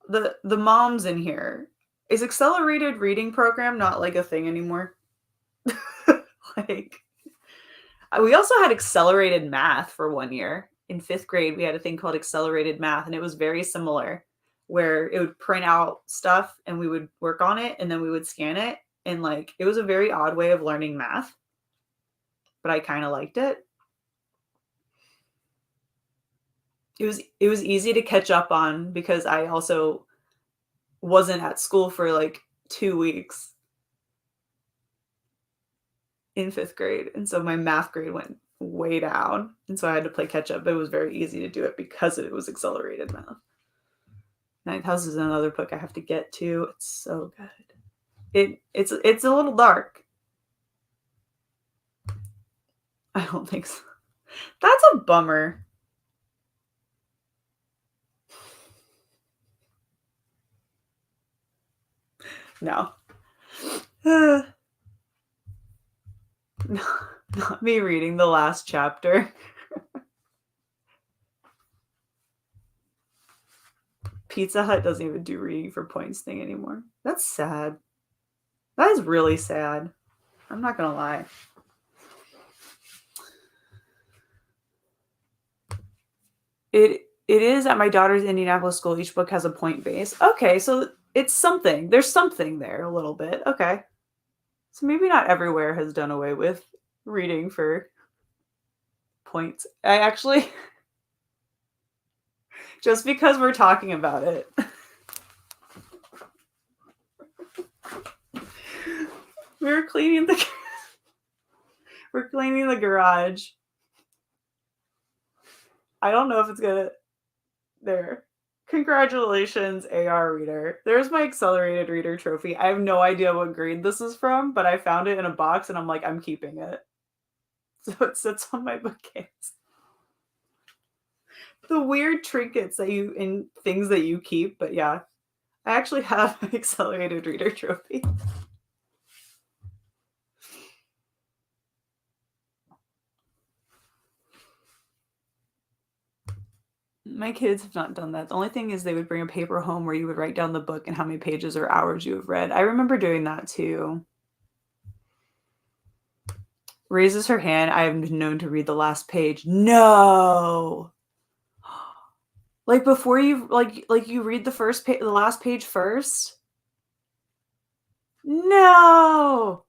Speaker 1: The moms in here, is accelerated reading program not like a thing anymore? Like, we also had accelerated math for 1 year. In 5th grade, we had a thing called accelerated math, and it was very similar, where it would print out stuff and we would work on it and then we would scan it. And like, it was a very odd way of learning math, but I kind of liked it. It was easy to catch up on because I also wasn't at school for like 2 weeks in 5th grade. And so my math grade went way down. And so I had to play catch up, but it was very easy to do it because it was accelerated math. Ninth House is another book I have to get to. It's so good. It's a little dark. I don't think so. That's a bummer. No. No, not me reading the last chapter. Pizza Hut doesn't even do reading for points thing anymore. That's sad. That is really sad. I'm not gonna lie. It is at my daughter's Indianapolis school. Each book has a point base. Okay, so it's something. There's something there a little bit. Okay. So maybe not everywhere has done away with reading for points. I actually, just because we're talking about it. We're cleaning the garage. I don't know if it's gonna. There. Congratulations, AR reader. There's my accelerated reader trophy. I have no idea what grade this is from, but I found it in a box and I'm like, I'm keeping it. So it sits on my bookcase. The weird trinkets and things that you keep, but yeah. I actually have an accelerated reader trophy. My kids have not done that. The only thing is they would bring a paper home where you would write down the book and how many pages or hours you have read. I remember doing that too. Raises her hand. I have been known to read the last page. No. Like before you you read the last page first? No.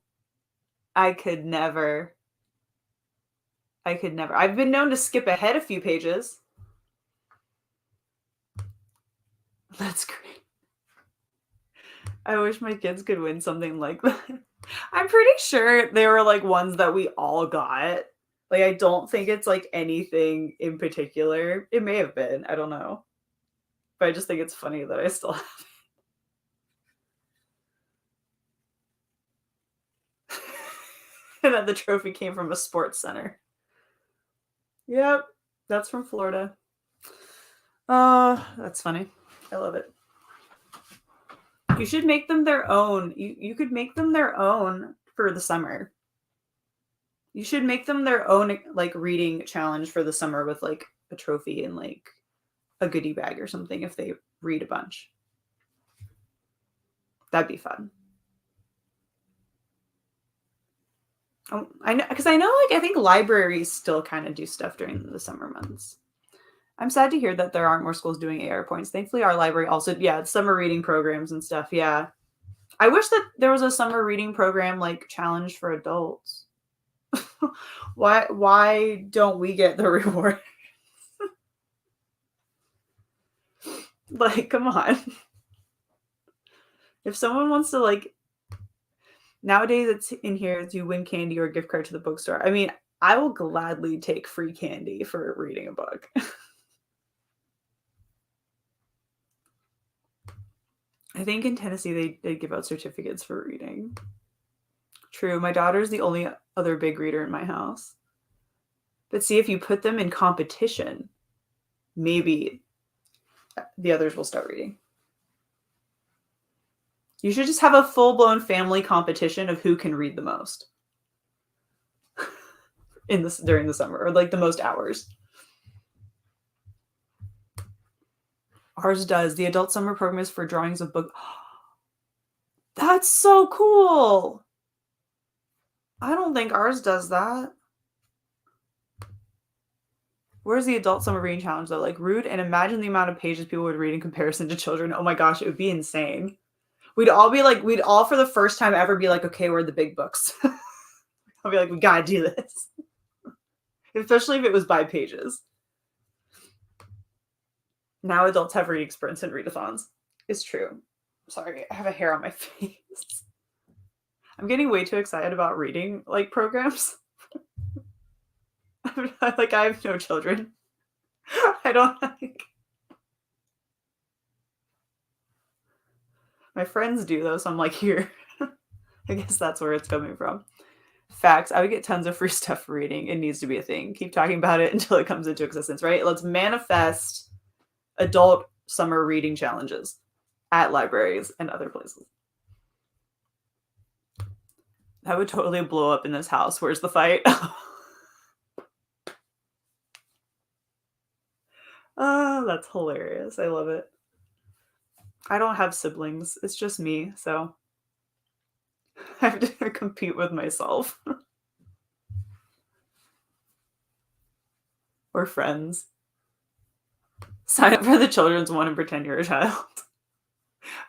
Speaker 1: I could never. I've been known to skip ahead a few pages. That's great. I wish my kids could win something like that. I'm pretty sure they were like ones that we all got. Like, I don't think it's like anything in particular. It may have been. I don't know. But I just think it's funny that I still have it. And that the trophy came from a sports center. Yep. That's from Florida. Oh, that's funny. I love it. You should make them their own. You could make them their own for the summer. You should make them their own like reading challenge for the summer with like a trophy and like a goodie bag or something if they read a bunch. That'd be fun. I know because I know like I think libraries still kind of do stuff during the summer months. I'm sad to hear that there aren't more schools doing AR points. Thankfully, our library also, yeah, summer reading programs and stuff. Yeah. I wish that there was a summer reading program like challenge for adults. Why don't we get the reward? Like, come on. If someone wants to like nowadays it's in here to win candy or a gift card to the bookstore. I mean, I will gladly take free candy for reading a book. I think in Tennessee they give out certificates for reading. True. My daughter's the only other big reader in my house. But see, if you put them in competition, maybe the others will start reading. You should just have a full-blown family competition of who can read the most in this during the summer, or like the most hours. Ours does. The adult summer program is for drawings of book. That's so cool. I don't think ours does that. Where's the adult summer reading challenge though? Like rude, and imagine the amount of pages people would read in comparison to children. Oh my gosh, it would be insane. We'd all for the first time ever be like, okay, we're the big books. I'll be like, we gotta do this. Especially if it was by pages. Now adults have reading sprints and readathons. It's true. Sorry, I have a hair on my face. I'm getting way too excited about reading like programs. Like I have no children. I don't like. My friends do though, so I'm like, here. I guess that's where it's coming from. Facts. I would get tons of free stuff for reading. It needs to be a thing. Keep talking about it until it comes into existence, right? Let's manifest adult summer reading challenges at libraries and other places. That would totally blow up in this house. Where's the fight? Oh, that's hilarious. I love it. I don't have siblings. It's just me, so I have to compete with myself. Or friends. Sign up for the children's one and pretend you're a child.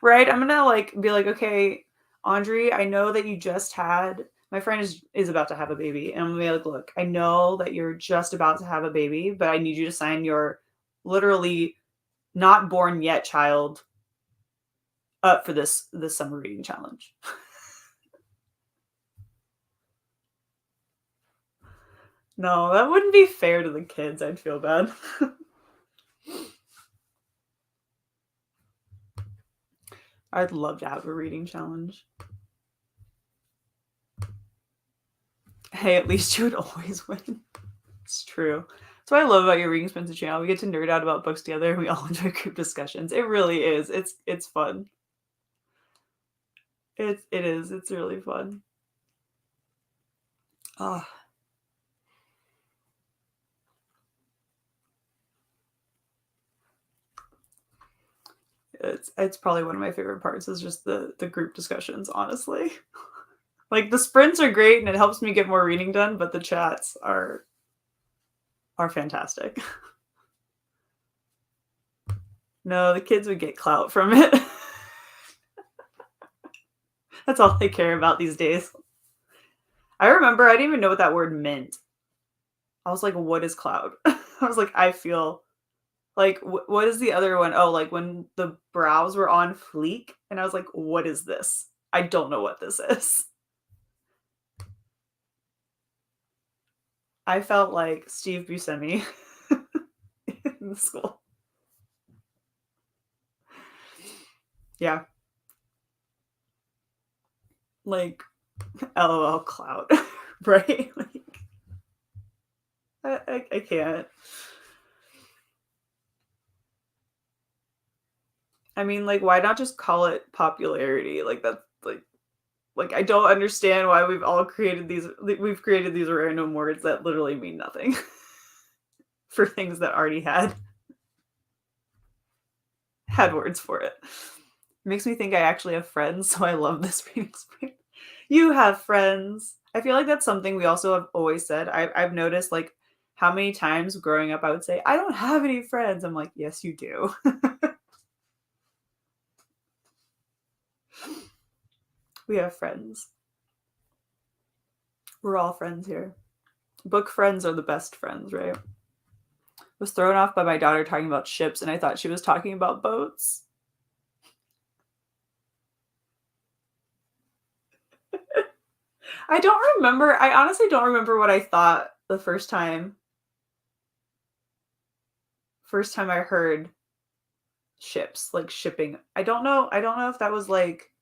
Speaker 1: Right? I'm gonna like be like, okay, Andre, I know that you just had my friend is about to have a baby. And I'm gonna be like, look, I know that you're just about to have a baby, but I need you to sign your literally not born yet child up for this summer reading challenge. No, that wouldn't be fair to the kids. I'd feel bad. I'd love to have a reading challenge. Hey, at least you would always win. It's true. That's what I love about your Reading Spencer channel. We get to nerd out about books together and we all enjoy group discussions. It really is. It's fun. It is. It's really fun. Oh. It's probably one of my favorite parts is just the group discussions, honestly. Like the sprints are great and it helps me get more reading done, but the chats are fantastic. No, the kids would get clout from it. That's all they care about these days. I remember I didn't even know what that word meant. I was like, what is cloud? I was like, I feel like, what is the other one? Oh, like when the brows were on fleek. And I was like, what is this? I don't know what this is. I felt like Steve Buscemi in the school. Yeah. Like, LOL cloud, right? Like, I can't. I mean, like, why not just call it popularity? Like, that's like I don't understand why we've created these random words that literally mean nothing for things that already had words for it. It makes me think I actually have friends, so I love this reading spree. You have friends. I feel like that's something we also have always said. I've noticed like how many times growing up I would say, I don't have any friends. I'm like, yes, you do. We have friends. We're all friends here. Book friends are the best friends, right? I was thrown off by my daughter talking about ships, and I thought she was talking about boats. I honestly don't remember what I thought the first time I heard ships, like shipping. I don't know if that was like,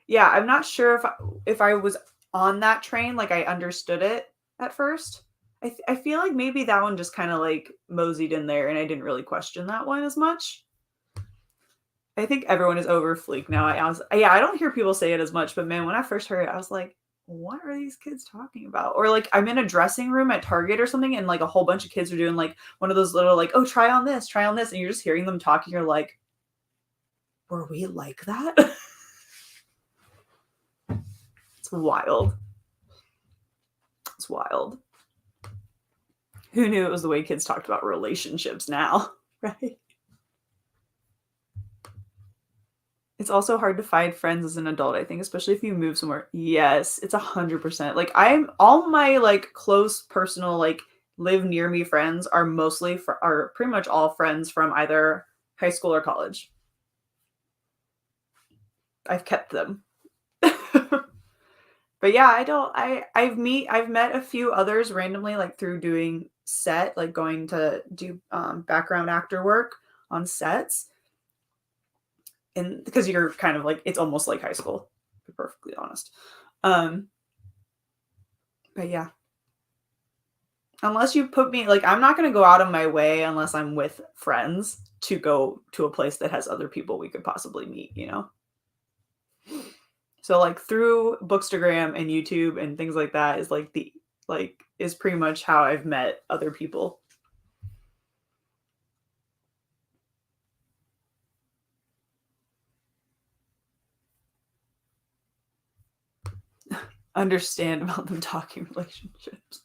Speaker 1: yeah, I'm not sure if I was on that train, like I understood it at first. I feel like maybe that one just kind of like moseyed in there and I didn't really question that one as much. I think everyone is over Fleek now. Yeah, I don't hear people say it as much, but man, when I first heard it, I was like, what are these kids talking about? Or like I'm in a dressing room at Target or something, and like a whole bunch of kids are doing like one of those little like, oh, try on this, and you're just hearing them talking. You're like, were we like that? It's wild. It's wild. Who knew it was the way kids talked about relationships now, right? It's also hard to find friends as an adult, I think, especially if you move somewhere. Yes, it's 100%. Like I'm all my like close personal like live near me friends are are pretty much all friends from either high school or college. I've kept them. But yeah, I don't I've met a few others randomly like through doing set, like going to do background actor work on sets. And because you're kind of like it's almost like high school, to be perfectly honest. Um but yeah, unless you put me like I'm not going to go out of my way unless I'm with friends to go to a place that has other people we could possibly meet, you know? So like through Bookstagram and YouTube and things like that is like the like is pretty much how I've met other people. Understand about them talking relationships.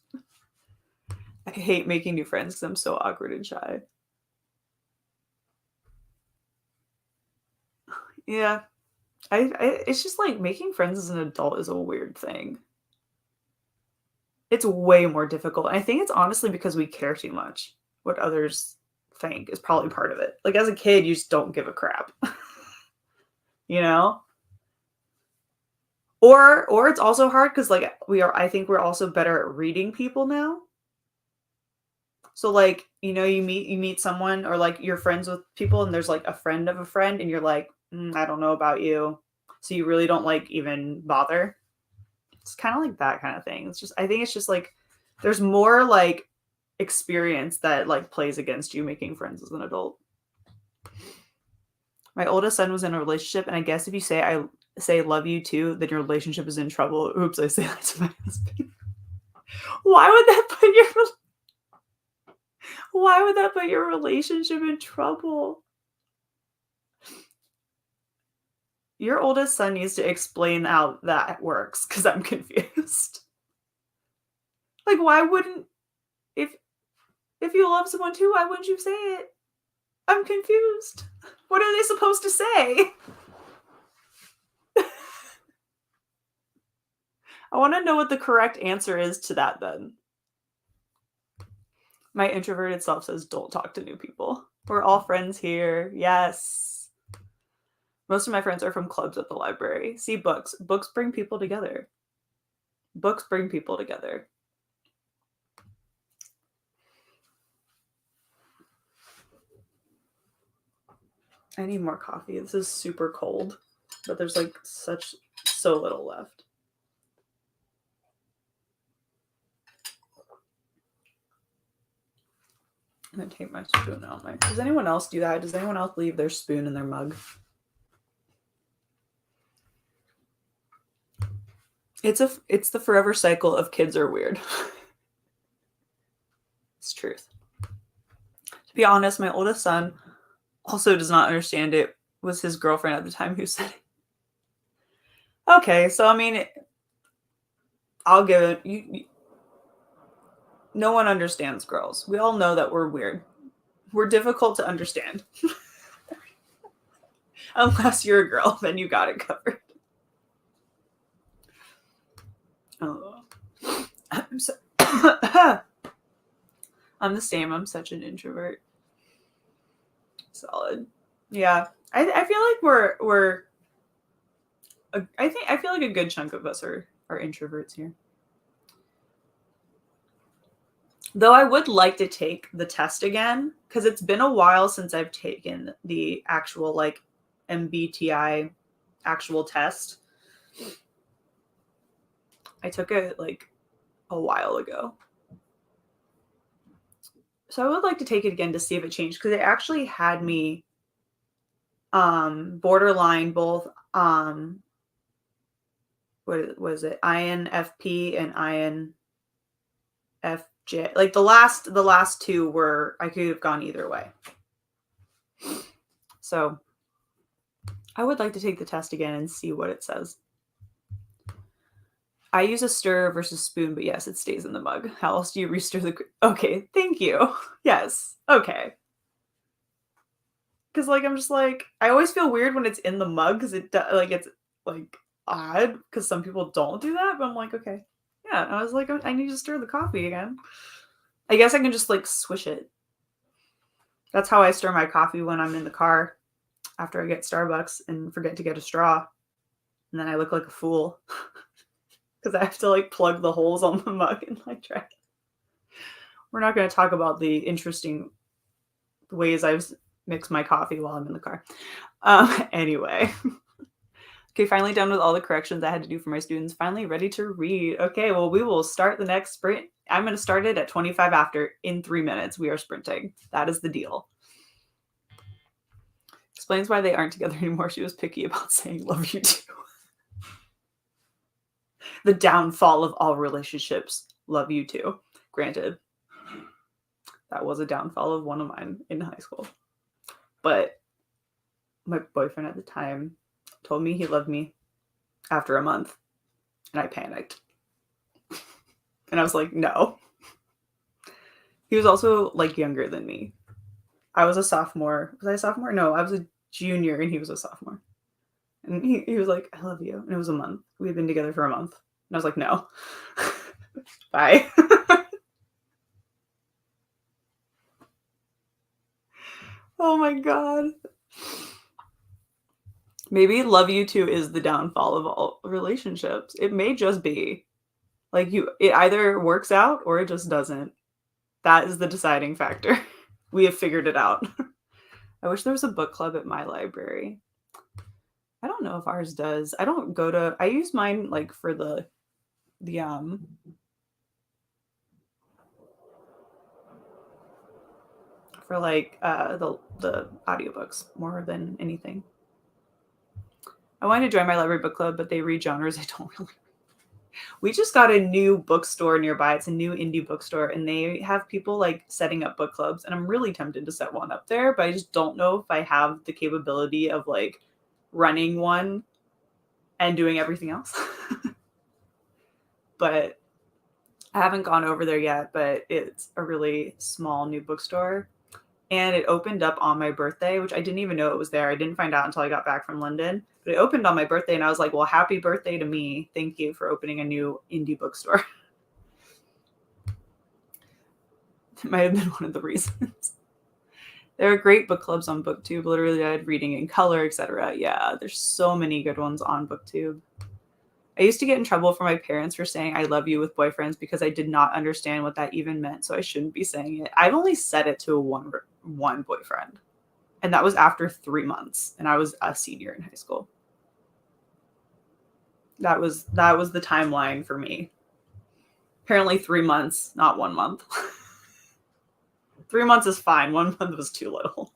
Speaker 1: I hate making new friends because I'm so awkward and shy. Yeah. It's just like making friends as an adult is a weird thing. It's way more difficult. And I think it's honestly because we care too much. What others think is probably part of it. Like as a kid, you just don't give a crap. You know? Or it's also hard because like I think we're also better at reading people now. So like, you know, you meet someone or like you're friends with people and there's like a friend of a friend and you're like, I don't know about you. So you really don't like even bother. It's kind of like that kind of thing. It's just I think it's just like there's more like experience that like plays against you making friends as an adult. My oldest son was in a relationship, and I guess if you say I say love you too, then your relationship is in trouble. Oops, I say that to my husband. Why would that put why would that put your relationship in trouble? Your oldest son needs to explain how that works because I'm confused. Like, why wouldn't if if you love someone too, why wouldn't you say it? I'm confused. What are they supposed to say? I want to know what the correct answer is to that then. My introverted self says, don't talk to new people. We're all friends here. Yes. Most of my friends are from clubs at the library. See, books. Books bring people together. Books bring people together. I need more coffee. This is super cold, but there's like so little left. I'm going to take my spoon out. Does anyone else do that? Does anyone else leave their spoon in their mug? It's the forever cycle of kids are weird. It's truth. To be honest, my oldest son also does not understand it. Was his girlfriend at the time who said it. Okay, so I mean, I'll give it. No one understands girls. We all know that we're weird. We're difficult to understand. Unless you're a girl, then you got it covered. Oh. I'm the same. I'm such an introvert. Solid. Yeah. I feel like I feel like a good chunk of us are introverts here. Though I would like to take the test again, because it's been a while since I've taken the actual like MBTI actual test. I took it like a while ago. So I would like to take it again to see if it changed, because it actually had me borderline both what was it, INFP and INFJ. Like the last two were, I could have gone either way. So I would like to take the test again and see what it says. I use a stir versus spoon, but yes, it stays in the mug. How else do you restir the... Okay, thank you. Yes. Okay. Because like I'm just like, I always feel weird when it's in the mug, because it's like odd, because some people don't do that, but I'm like, okay. Yeah, I was like, I need to stir the coffee again. I guess I can just like swish it. That's how I stir my coffee when I'm in the car after I get Starbucks and forget to get a straw. And then I look like a fool because I have to like plug the holes on the mug and like try. We're not going to talk about the interesting ways I've mixed my coffee while I'm in the car. Anyway. Okay, finally done with all the corrections I had to do for my students. Finally ready to read. Okay, well, we will start the next sprint. I'm going to start it at 25 after. In 3 minutes, we are sprinting. That is the deal. Explains why they aren't together anymore. She was picky about saying love you too. The downfall of all relationships. Love you too. Granted, that was a downfall of one of mine in high school. But my boyfriend at the time told me he loved me after a month. And I panicked. And I was like, no. He was also like younger than me. I was a sophomore. Was I a sophomore? No, I was a junior and he was a sophomore. And he was like, I love you. And it was a month. We had been together for a month. And I was like, no. Bye. Oh my God. Maybe love you too is the downfall of all relationships. It may just be. Like it either works out or it just doesn't. That is the deciding factor. We have figured it out. I wish there was a book club at my library. I don't know if ours does. I use mine like for the for like the audiobooks more than anything. I want to join my library book club, but they read genres I don't really. We just got a new bookstore nearby. It's a new indie bookstore, and they have people like setting up book clubs, and I'm really tempted to set one up there, but I just don't know if I have the capability of like running one and doing everything else. But I haven't gone over there yet, but it's a really small new bookstore. And it opened up on my birthday, which I didn't even know it was there. I didn't find out until I got back from London. But it opened on my birthday, and I was like, well, happy birthday to me. Thank you for opening a new indie bookstore. It might have been one of the reasons. There are great book clubs on BookTube. Literally, I had reading in color, etc. Yeah, there's so many good ones on BookTube. I used to get in trouble from my parents for saying I love you with boyfriends because I did not understand what that even meant, so I shouldn't be saying it. I've only said it to one boyfriend, and that was after 3 months, and I was a senior in high school. That was the timeline for me. Apparently 3 months, not 1 month. 3 months is fine. 1 month was too little.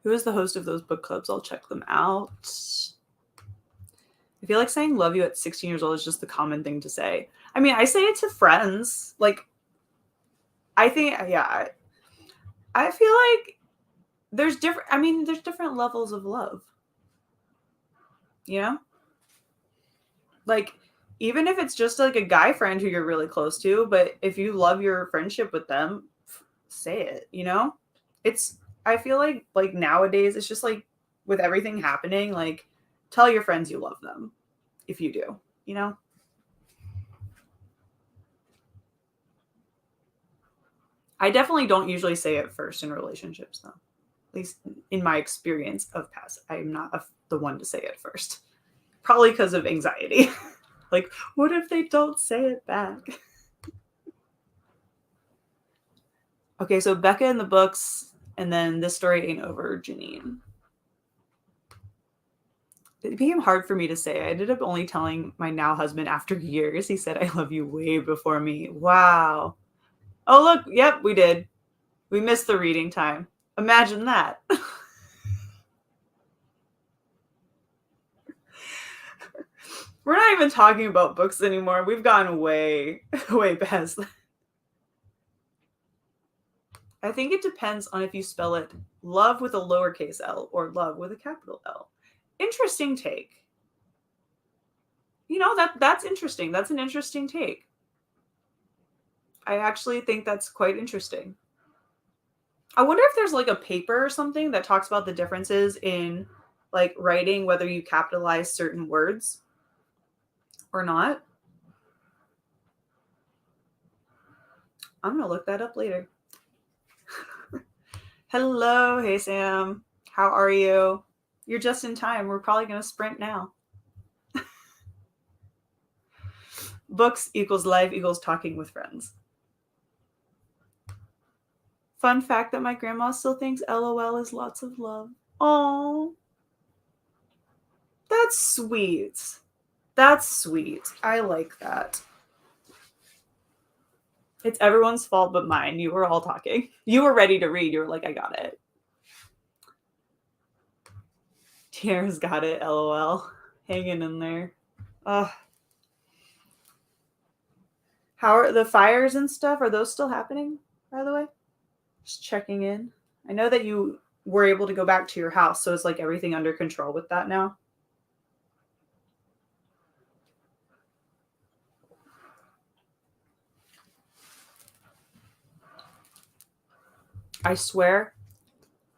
Speaker 1: Who is the host of those book clubs? I'll check them out. I feel like saying love you at 16 years old is just the common thing to say. I mean, I say it to friends. Like, I think, yeah, I feel like there's different levels of love. You know? Like, even if it's just like a guy friend who you're really close to, but if you love your friendship with them, say it, you know? I feel like nowadays it's just like with everything happening, like tell your friends you love them if you do, you know? I definitely don't usually say it first in relationships though. At least in my experience of past, I'm not the one to say it first. Probably because of anxiety. Like, what if they don't say it back? Okay, so Becca in the books, and then This Story Ain't Over, Janine. It became hard for me to say. I ended up only telling my now husband after years. He said, I love you way before me. Wow. Oh, look. Yep, we did. We missed the reading time. Imagine that. We're not even talking about books anymore. We've gone way, way past that. I think it depends on if you spell it love with a lowercase l or love with a capital L. Interesting take. You know, that's interesting. That's an interesting take. I actually think that's quite interesting. I wonder if there's like a paper or something that talks about the differences in like writing, whether you capitalize certain words or not. I'm going to look that up later. Hello. Hey, Sam. How are you? You're just in time. We're probably going to sprint now. Books equals life equals talking with friends. Fun fact that my grandma still thinks LOL is lots of love. Oh, that's sweet. That's sweet. I like that. It's everyone's fault but mine. You were all talking. You were ready to read. You were like, I got it. Tiara's got it, LOL. Hanging in there. Ugh. How are the fires and stuff? Are those still happening, by the way? Just checking in. I know that you were able to go back to your house, so it's like everything under control with that now. I swear,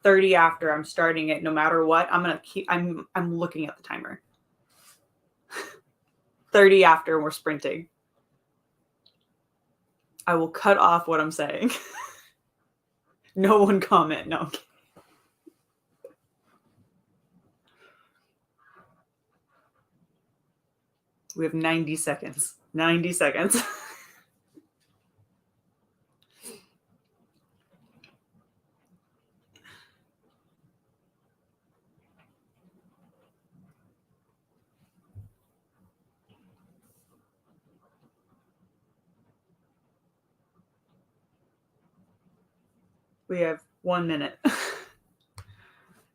Speaker 1: 30 after I'm starting it, no matter what, I'm looking at the timer. 30 after we're sprinting. I will cut off what I'm saying. No one comment. No. We have 90 seconds. 90 seconds. We have 1 minute.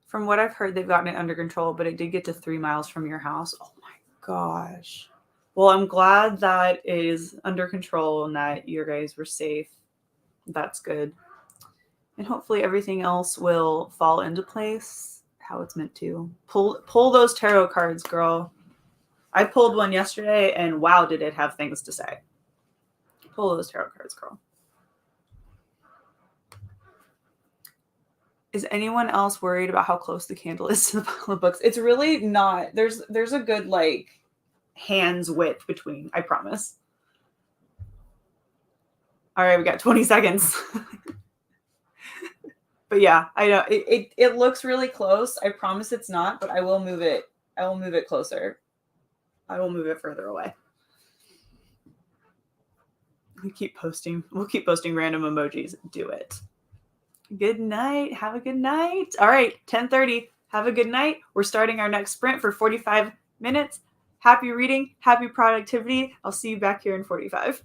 Speaker 1: From what I've heard, they've gotten it under control, but it did get to 3 miles from your house. Oh my gosh. Well, I'm glad that it is under control and that you guys were safe. That's good. And hopefully everything else will fall into place how it's meant to. Pull those tarot cards, girl. I pulled one yesterday, and wow, did it have things to say. Pull those tarot cards, girl. Is anyone else worried about how close the candle is to the pile of books? It's really not. There's a good like hand's width between, I promise. All right, we got 20 seconds. But yeah, I know it looks really close. I promise it's not, but I will move it. I will move it closer. I will move it further away. We'll keep posting random emojis. Do it. Good night. Have a good night. All right, 10:30. Have a good night. We're starting our next sprint for 45 minutes. Happy reading. Happy productivity. I'll see you back here in 45.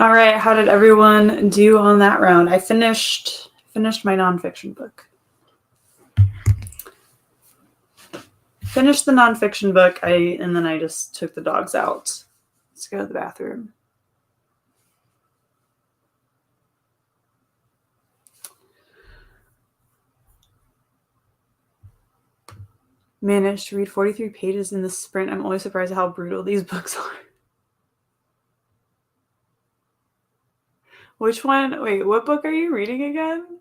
Speaker 1: All right, how did everyone do on that round? I finished my nonfiction book. Finished the nonfiction book, and then I just took the dogs out. Let's go to the bathroom. Managed to read 43 pages in the sprint. I'm always surprised at how brutal these books are. Which one? Wait, what book are you reading again?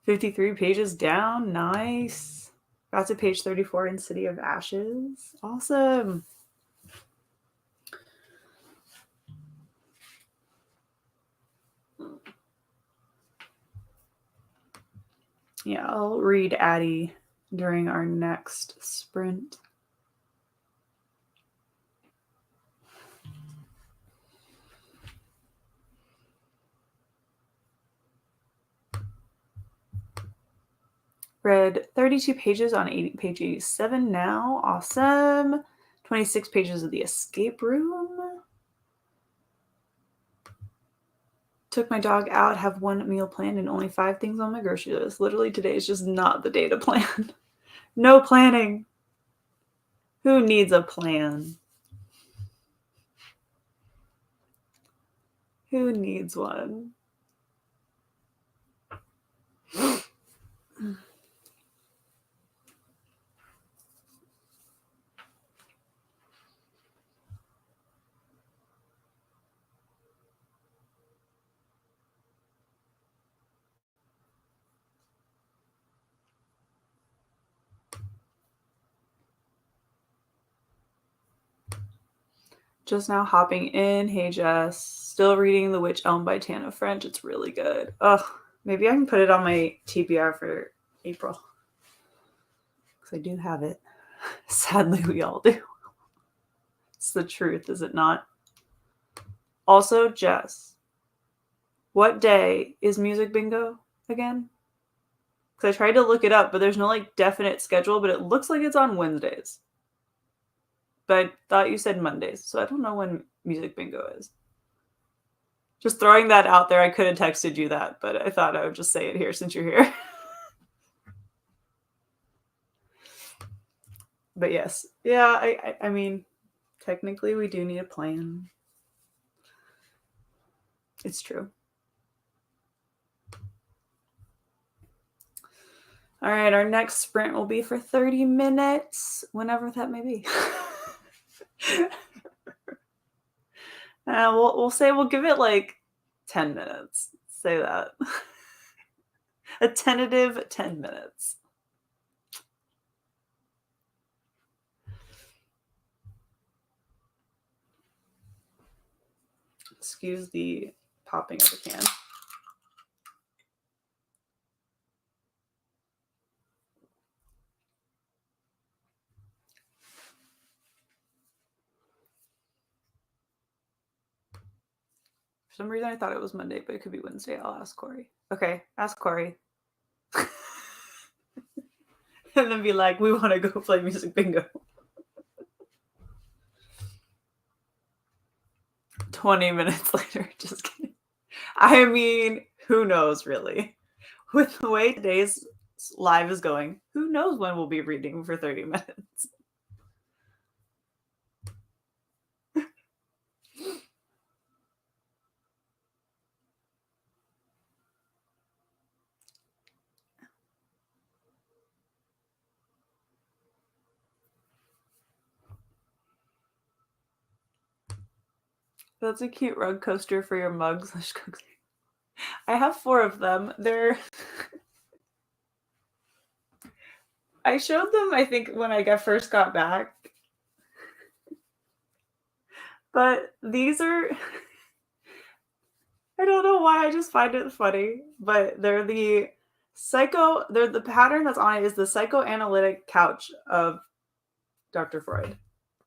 Speaker 1: 53 pages down. Nice. Got to page 34 in City of Ashes. Awesome. Yeah, I'll read Addie during our next sprint. Read 32 pages on page 87 now. Awesome. 26 pages of The Escape Room. Took my dog out, have one meal planned, and only 5 things on my grocery list. Literally, today is just not the day to plan. No planning. Who needs a plan? Who needs one? Just now hopping in. Hey, Jess. Still reading The Witch Elm by Tana French. It's really good. Ugh. Maybe I can put it on my TBR for April. Because I do have it. Sadly, we all do. It's the truth, is it not? Also, Jess, what day is music bingo again? Because I tried to look it up, but there's no like definite schedule, but it looks like it's on Wednesdays. But I thought you said Mondays, so I don't know when music bingo is. Just throwing that out there. I could have texted you that, but I thought I would just say it here since you're here. But yes. Yeah, I mean, technically we do need a plan. It's true. All right, our next sprint will be for 30 minutes, whenever that may be. We'll say we'll give it like 10 minutes. Say that. A tentative 10 minutes. Excuse the popping of the can. For some reason, I thought it was Monday, but it could be Wednesday. I'll ask Corey. Okay, ask Corey. And then be like, we want to go play music bingo. 20 minutes later. Just kidding. I mean, who knows, really? With the way today's live is going, who knows when we'll be reading for 30 minutes? That's a cute rug coaster for your mugs. I have 4 of them. They're... I showed them, I think, when I first got back. But these are... I don't know why, I just find it funny. But they're the pattern that's on it is the psychoanalytic couch of Dr. Freud.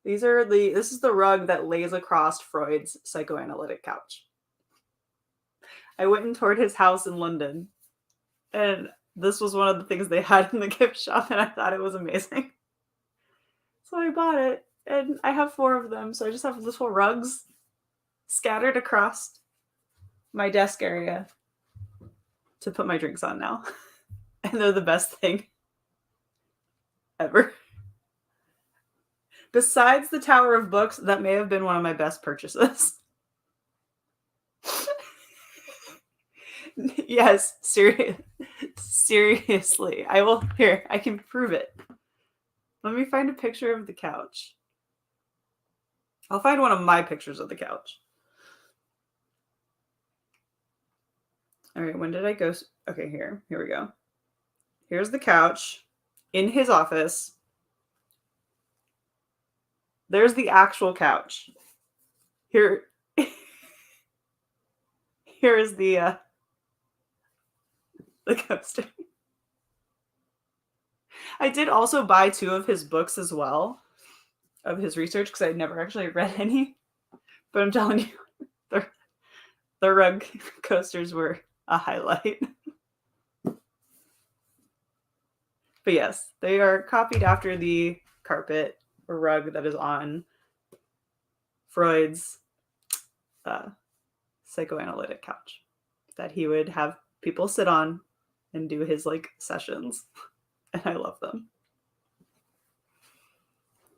Speaker 1: This is the rug that lays across Freud's psychoanalytic couch. I went and toured his house in London, and this was one of the things they had in the gift shop, and I thought it was amazing. So I bought it. And I have 4 of them, so I just have little rugs scattered across my desk area to put my drinks on now. And they're the best thing ever. Besides the Tower of Books, that may have been one of my best purchases. Yes, seriously. I will. Here, I can prove it. Let me find a picture of the couch. I'll find one of my pictures of the couch. All right, when did I go? Okay, here we go. Here's the couch in his office. There's the actual couch. Here is the coaster. I did also buy 2 of his books as well, of his research, because I'd never actually read any. But I'm telling you, the rug coasters were a highlight. But yes, they are copied after the carpet or rug that is on Freud's psychoanalytic couch that he would have people sit on and do his like sessions. And I love them.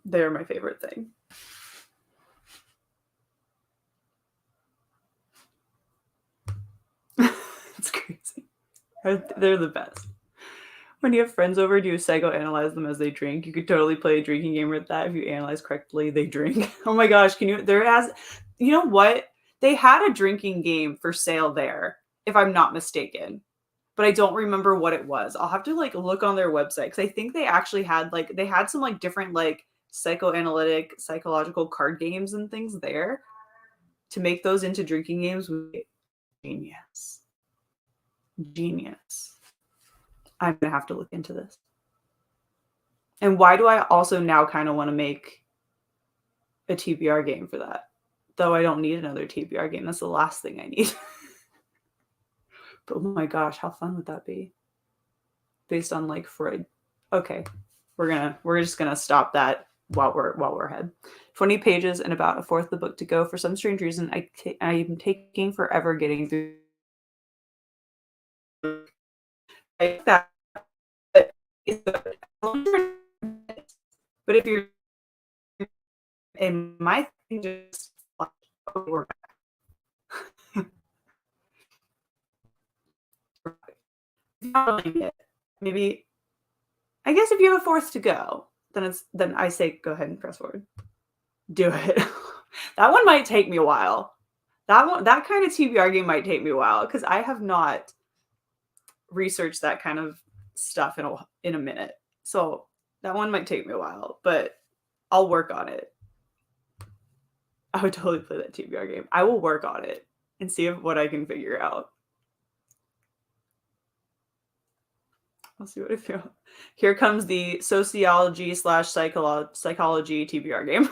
Speaker 1: They're my favorite thing. It's crazy. They're the best. When you have friends over, do you psychoanalyze them as they drink? You could totally play a drinking game with that. If you analyze correctly, they drink. Oh my gosh, you know what? They had a drinking game for sale there, if I'm not mistaken. But I don't remember what it was. I'll have to like look on their website, because I think they actually had some like different like psychoanalytic, psychological card games and things there to make those into drinking games. Genius. I'm gonna have to look into this. And why do I also now kind of want to make a TBR game for that? Though I don't need another TBR game. That's the last thing I need. But oh my gosh, how fun would that be? Based on like Freud. Okay, we're just gonna stop that while we're ahead. 20 pages and about a fourth of the book to go. For some strange reason, I'm taking forever getting through. Like that. But if you're in my thing, just maybe, I guess if you have a fourth to go, then I say go ahead and press forward. Do it. That one might take me a while. That kind of TBR game might take me a while, because I have not researched that kind of stuff in a minute. So that one might take me a while, but I'll work on it. I would totally play that TBR game. I will work on it and see what I can figure out. I'll see what I feel. Here comes the sociology/psychology TBR game.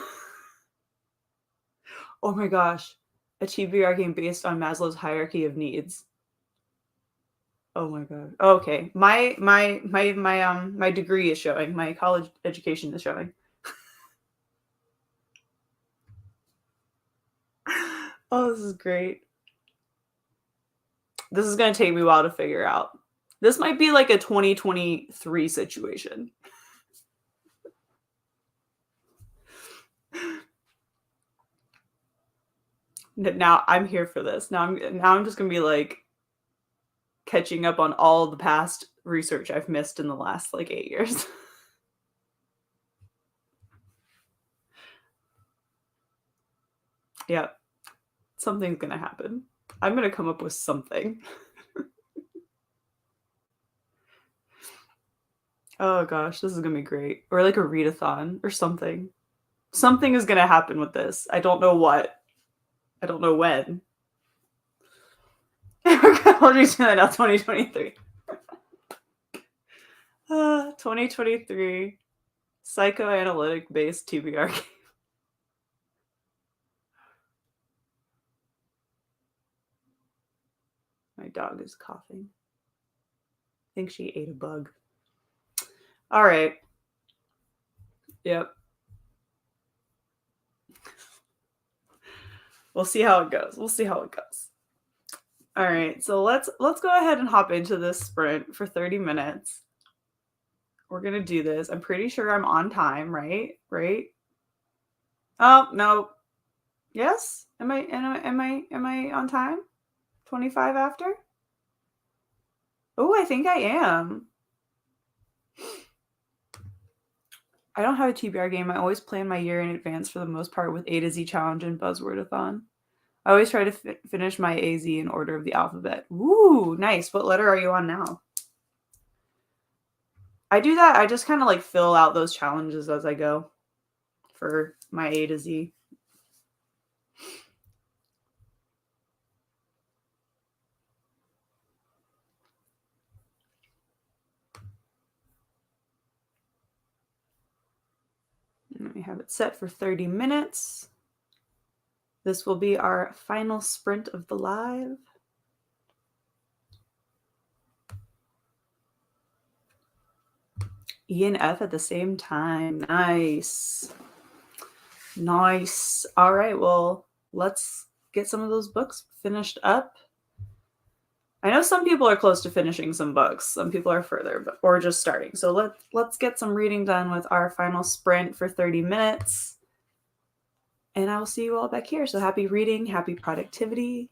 Speaker 1: Oh my gosh. A TBR game based on Maslow's hierarchy of needs. Oh my god. Okay. My degree is showing. My college education is showing. Oh, this is great. This is going to take me a while to figure out. This might be like a 2023 situation. Now I'm here for this. Now I'm just going to be like catching up on all the past research I've missed in the last like 8 years. Yeah. Something's going to happen. I'm going to come up with something. Oh gosh, this is going to be great. Or like a readathon or something. Something is going to happen with this. I don't know what. I don't know when. We're going to do that now, 2023. 2023 psychoanalytic based TBR game. My dog is coughing. I think she ate a bug. All right. Yep. We'll see how it goes. We'll see how it goes. All right, so let's go ahead and hop into this sprint for 30 minutes. We're gonna do this. I'm pretty sure I'm on time, right? Right? Oh no. Yes? Am I on time? 25 after? Oh, I think I am. I don't have a TBR game. I always plan my year in advance for the most part with A to Z challenge and buzzwordathon. I always try to finish my AZ in order of the alphabet. Ooh, nice. What letter are you on now? I do that. I just kind of like fill out those challenges as I go for my A to Z. And we have it set for 30 minutes. This will be our final sprint of the live. E and F at the same time. Nice. Nice. All right, well, let's get some of those books finished up. I know some people are close to finishing some books. Some people are further, but or just starting. So let's get some reading done with our final sprint for 30 minutes. And I will see you all back here. So happy reading, happy productivity.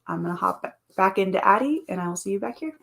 Speaker 1: I'm going to hop back into Addie, and I will see you back here.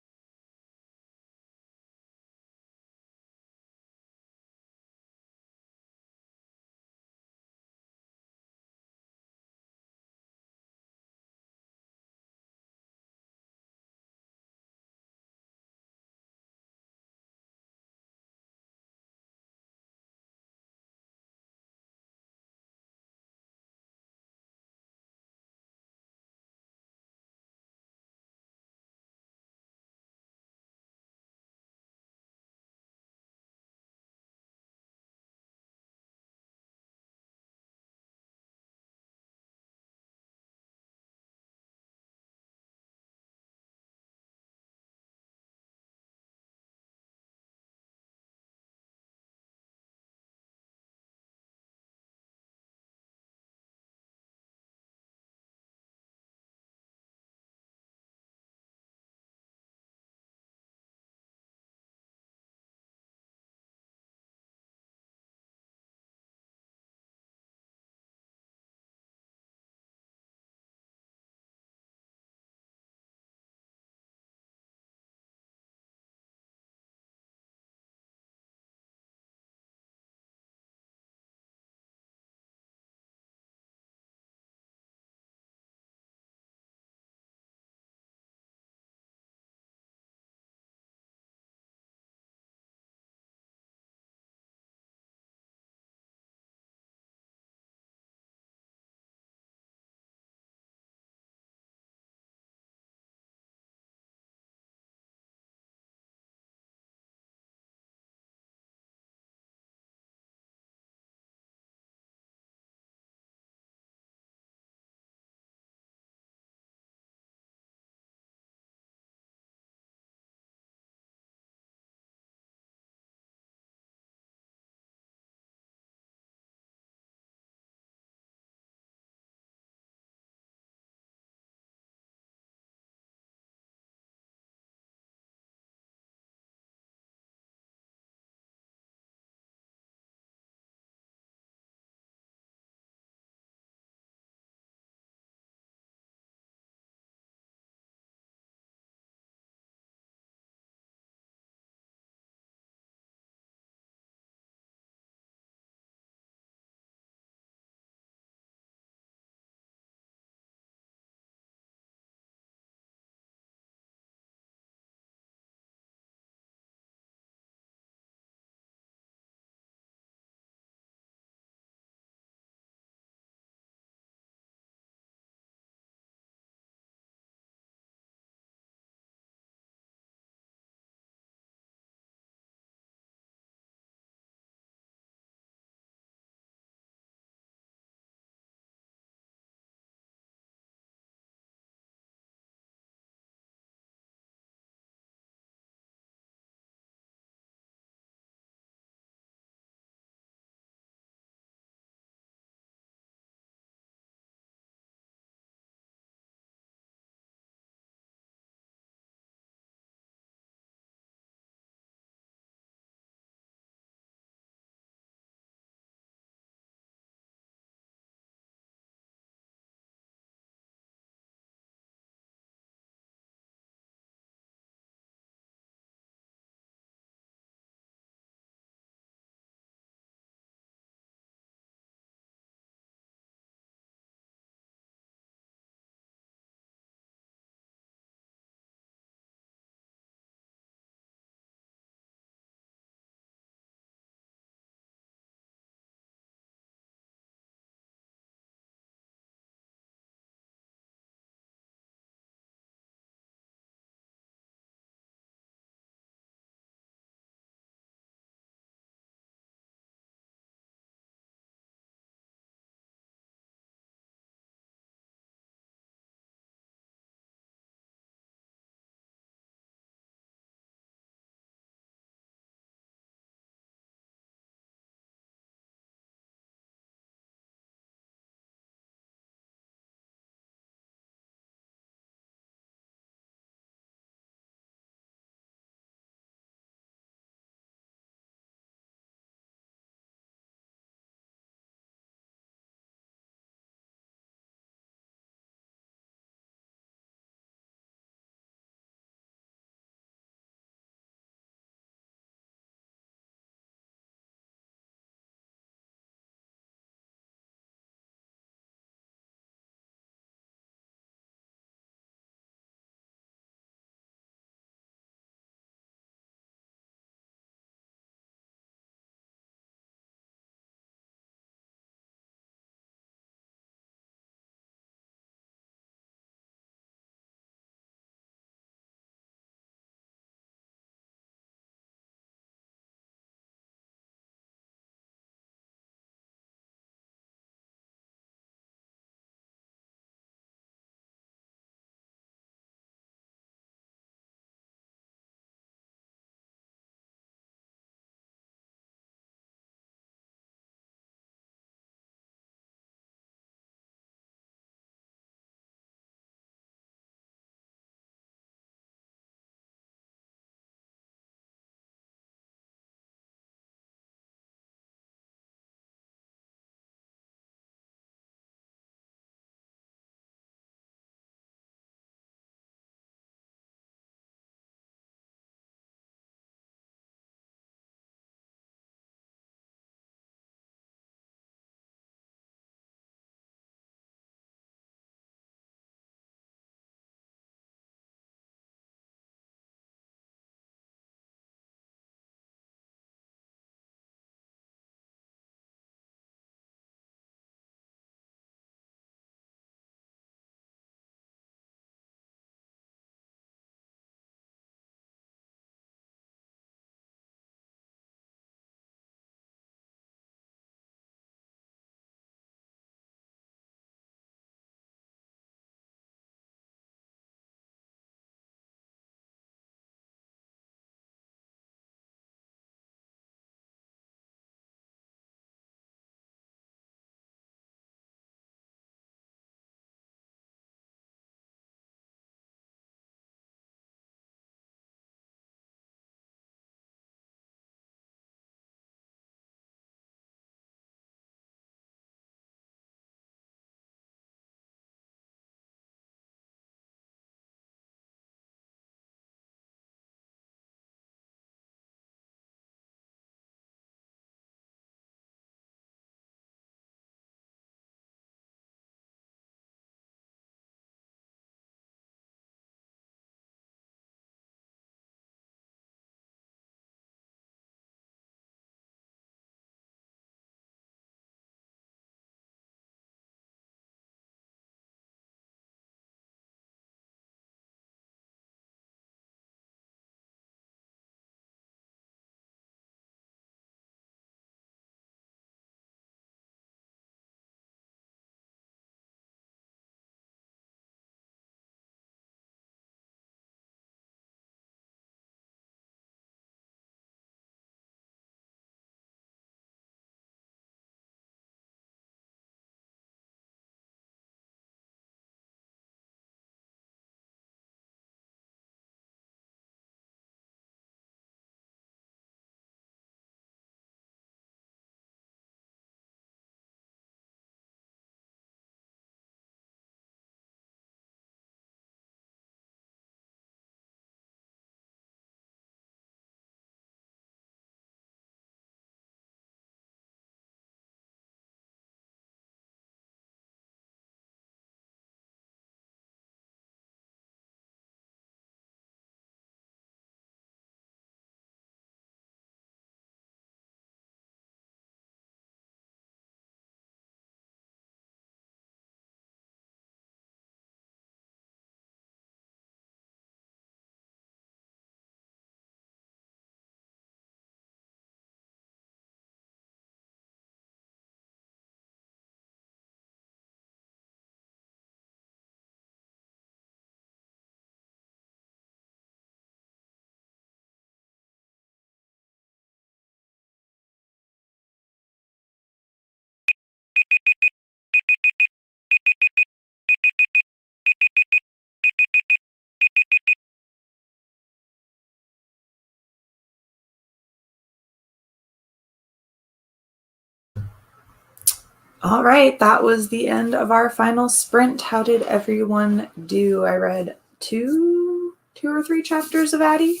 Speaker 1: All right, that was the end of our final sprint. How did everyone do? I read two or three chapters of Addie.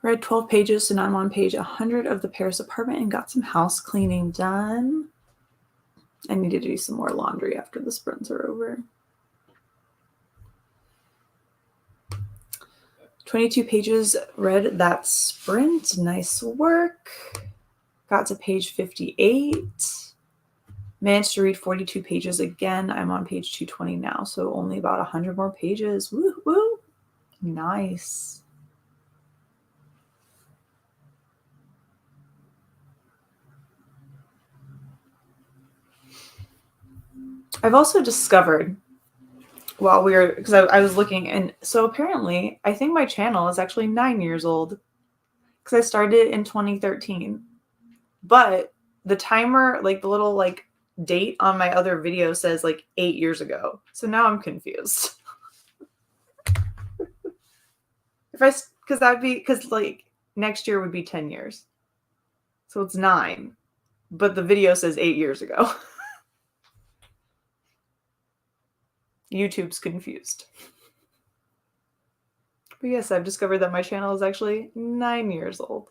Speaker 1: Read 12 pages, so now I'm on page 100 of the Paris apartment and got some house cleaning done. I need to do some more laundry after the sprints are over. 22 pages, read that sprint. Nice work. Got to page 58. Managed to read 42 pages again. I'm on page 220 now, so only about 100 more pages. Woo, woo. Nice. I've also discovered while we were, because I was looking, and so apparently I think my channel is actually 9 years old because I started in 2013. But the timer, like the little like date on my other video says like 8 years ago. So now I'm confused. Because like next year would be 10 years. So it's 9. But the video says 8 years ago. YouTube's confused. But yes, I've discovered that my channel is actually 9 years old.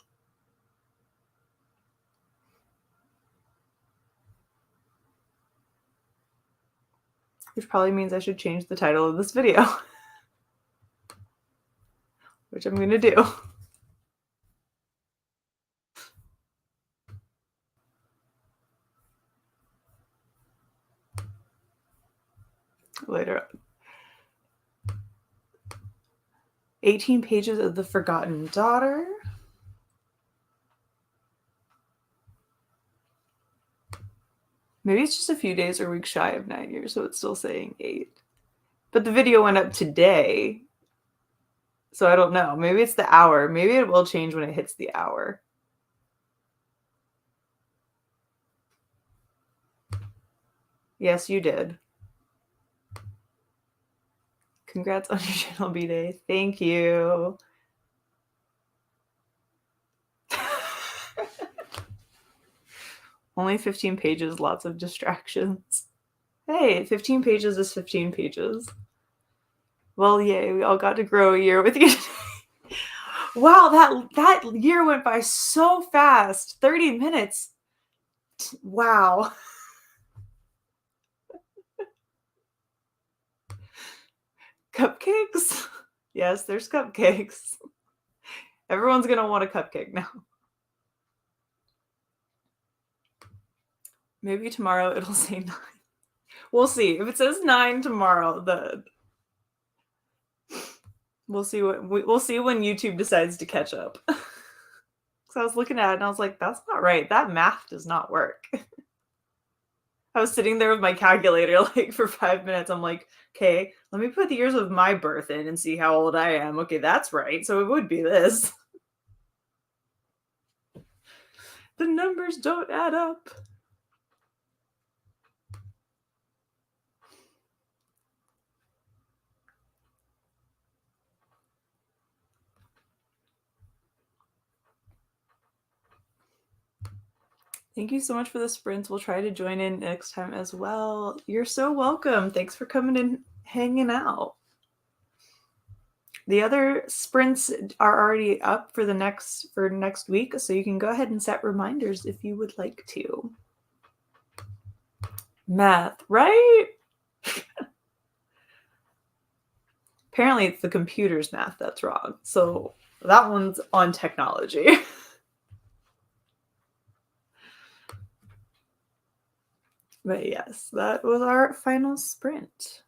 Speaker 1: Which probably means I should change the title of this video. Which I'm going to do. Later on. 18 pages of The Forgotten Daughter. Maybe it's just a few days or weeks shy of 9 years, so it's still saying 8. But the video went up today, so I don't know. Maybe it's the hour. Maybe it will change when it hits the hour. Yes, you did. Congrats on your channel B-Day. Thank you. Only 15 pages, lots of distractions. Hey, 15 pages is 15 pages. Well, yay, we all got to grow a year with you today. Wow, that year went by so fast. 30 minutes. Wow. Cupcakes? Yes, there's cupcakes. Everyone's going to want a cupcake now. Maybe tomorrow it'll say 9. We'll see. If it says 9 tomorrow, then we'll see when YouTube decides to catch up. So I was looking at it and I was like, that's not right. That math does not work. I was sitting there with my calculator like for 5 minutes. I'm like, okay, let me put the years of my birth in and see how old I am. Okay, that's right. So it would be this. The numbers don't add up. Thank you so much for the sprints. We'll try to join in next time as well. You're so welcome. Thanks for coming and hanging out. The other sprints are already up for next week, so you can go ahead and set reminders if you would like to. Math, right? Apparently it's the computer's math that's wrong. So that one's on technology. But yes, that was our final sprint.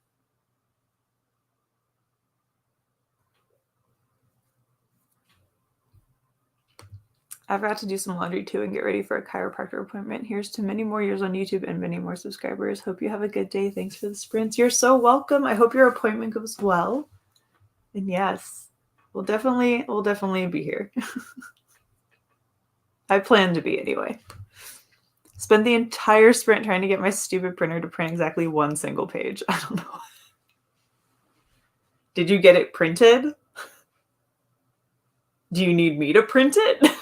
Speaker 1: I've got to do some laundry too and get ready for a chiropractor appointment. Here's to many more years on YouTube and many more subscribers. Hope you have a good day. Thanks for the sprints. You're so welcome. I hope your appointment goes well. And yes, we'll definitely be here. I plan to be anyway. Spent the entire sprint trying to get my stupid printer to print exactly one single page. I don't know. Did you get it printed? Do you need me to print it?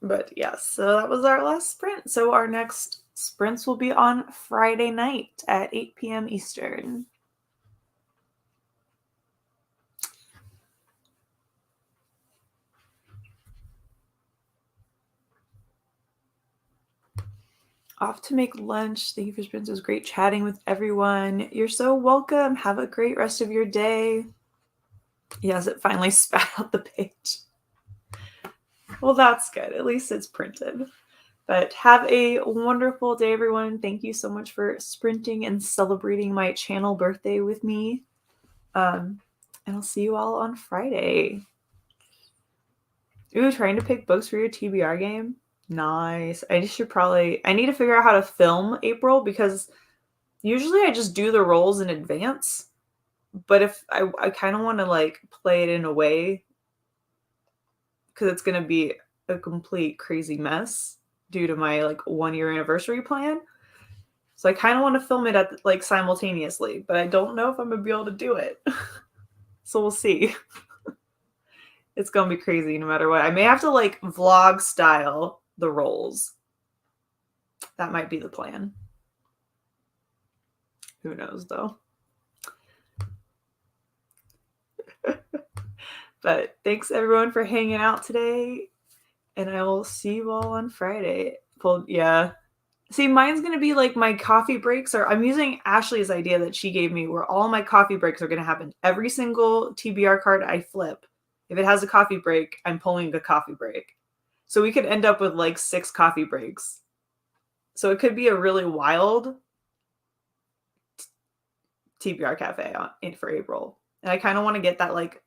Speaker 1: But yes, so that was our last sprint. So our next sprints will be on Friday night at 8 p.m. Eastern. Off to make lunch. Thank you for sprints. It was great chatting with everyone. You're so welcome. Have a great rest of your day. Yes, it finally spat out the page. Well, that's good. At least it's printed. But have a wonderful day, everyone. Thank you so much for sprinting and celebrating my channel birthday with me. And I'll see you all on Friday. Ooh, trying to pick books for your TBR game? Nice. I need to figure out how to film April, because usually I just do the rolls in advance. But if I kind of want to like play it in a way, because it's going to be a complete crazy mess due to my like 1-year anniversary plan. So I kind of want to film it at like simultaneously, but I don't know if I'm going to be able to do it. So we'll see. It's going to be crazy no matter what. I may have to like vlog style the rolls. That might be the plan. Who knows though. But thanks everyone for hanging out today, and I will see you all on Friday. Well, yeah. See, mine's going to be like my coffee breaks I'm using Ashley's idea that she gave me, where all my coffee breaks are going to happen. Every single TBR card I flip, if it has a coffee break, I'm pulling a coffee break. So we could end up with like 6 coffee breaks. So it could be a really wild TBR cafe for April. And I kind of want to get that like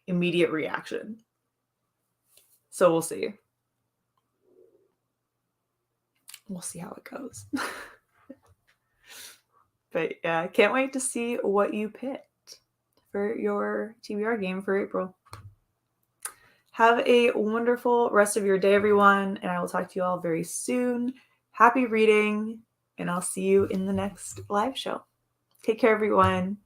Speaker 1: immediate reaction. So we'll see. We'll see how it goes. But yeah, can't wait to see what you picked for your TBR game for April. Have a wonderful rest of your day, everyone, and I will talk to you all very soon. Happy reading, and I'll see you in the next live show. Take care, everyone.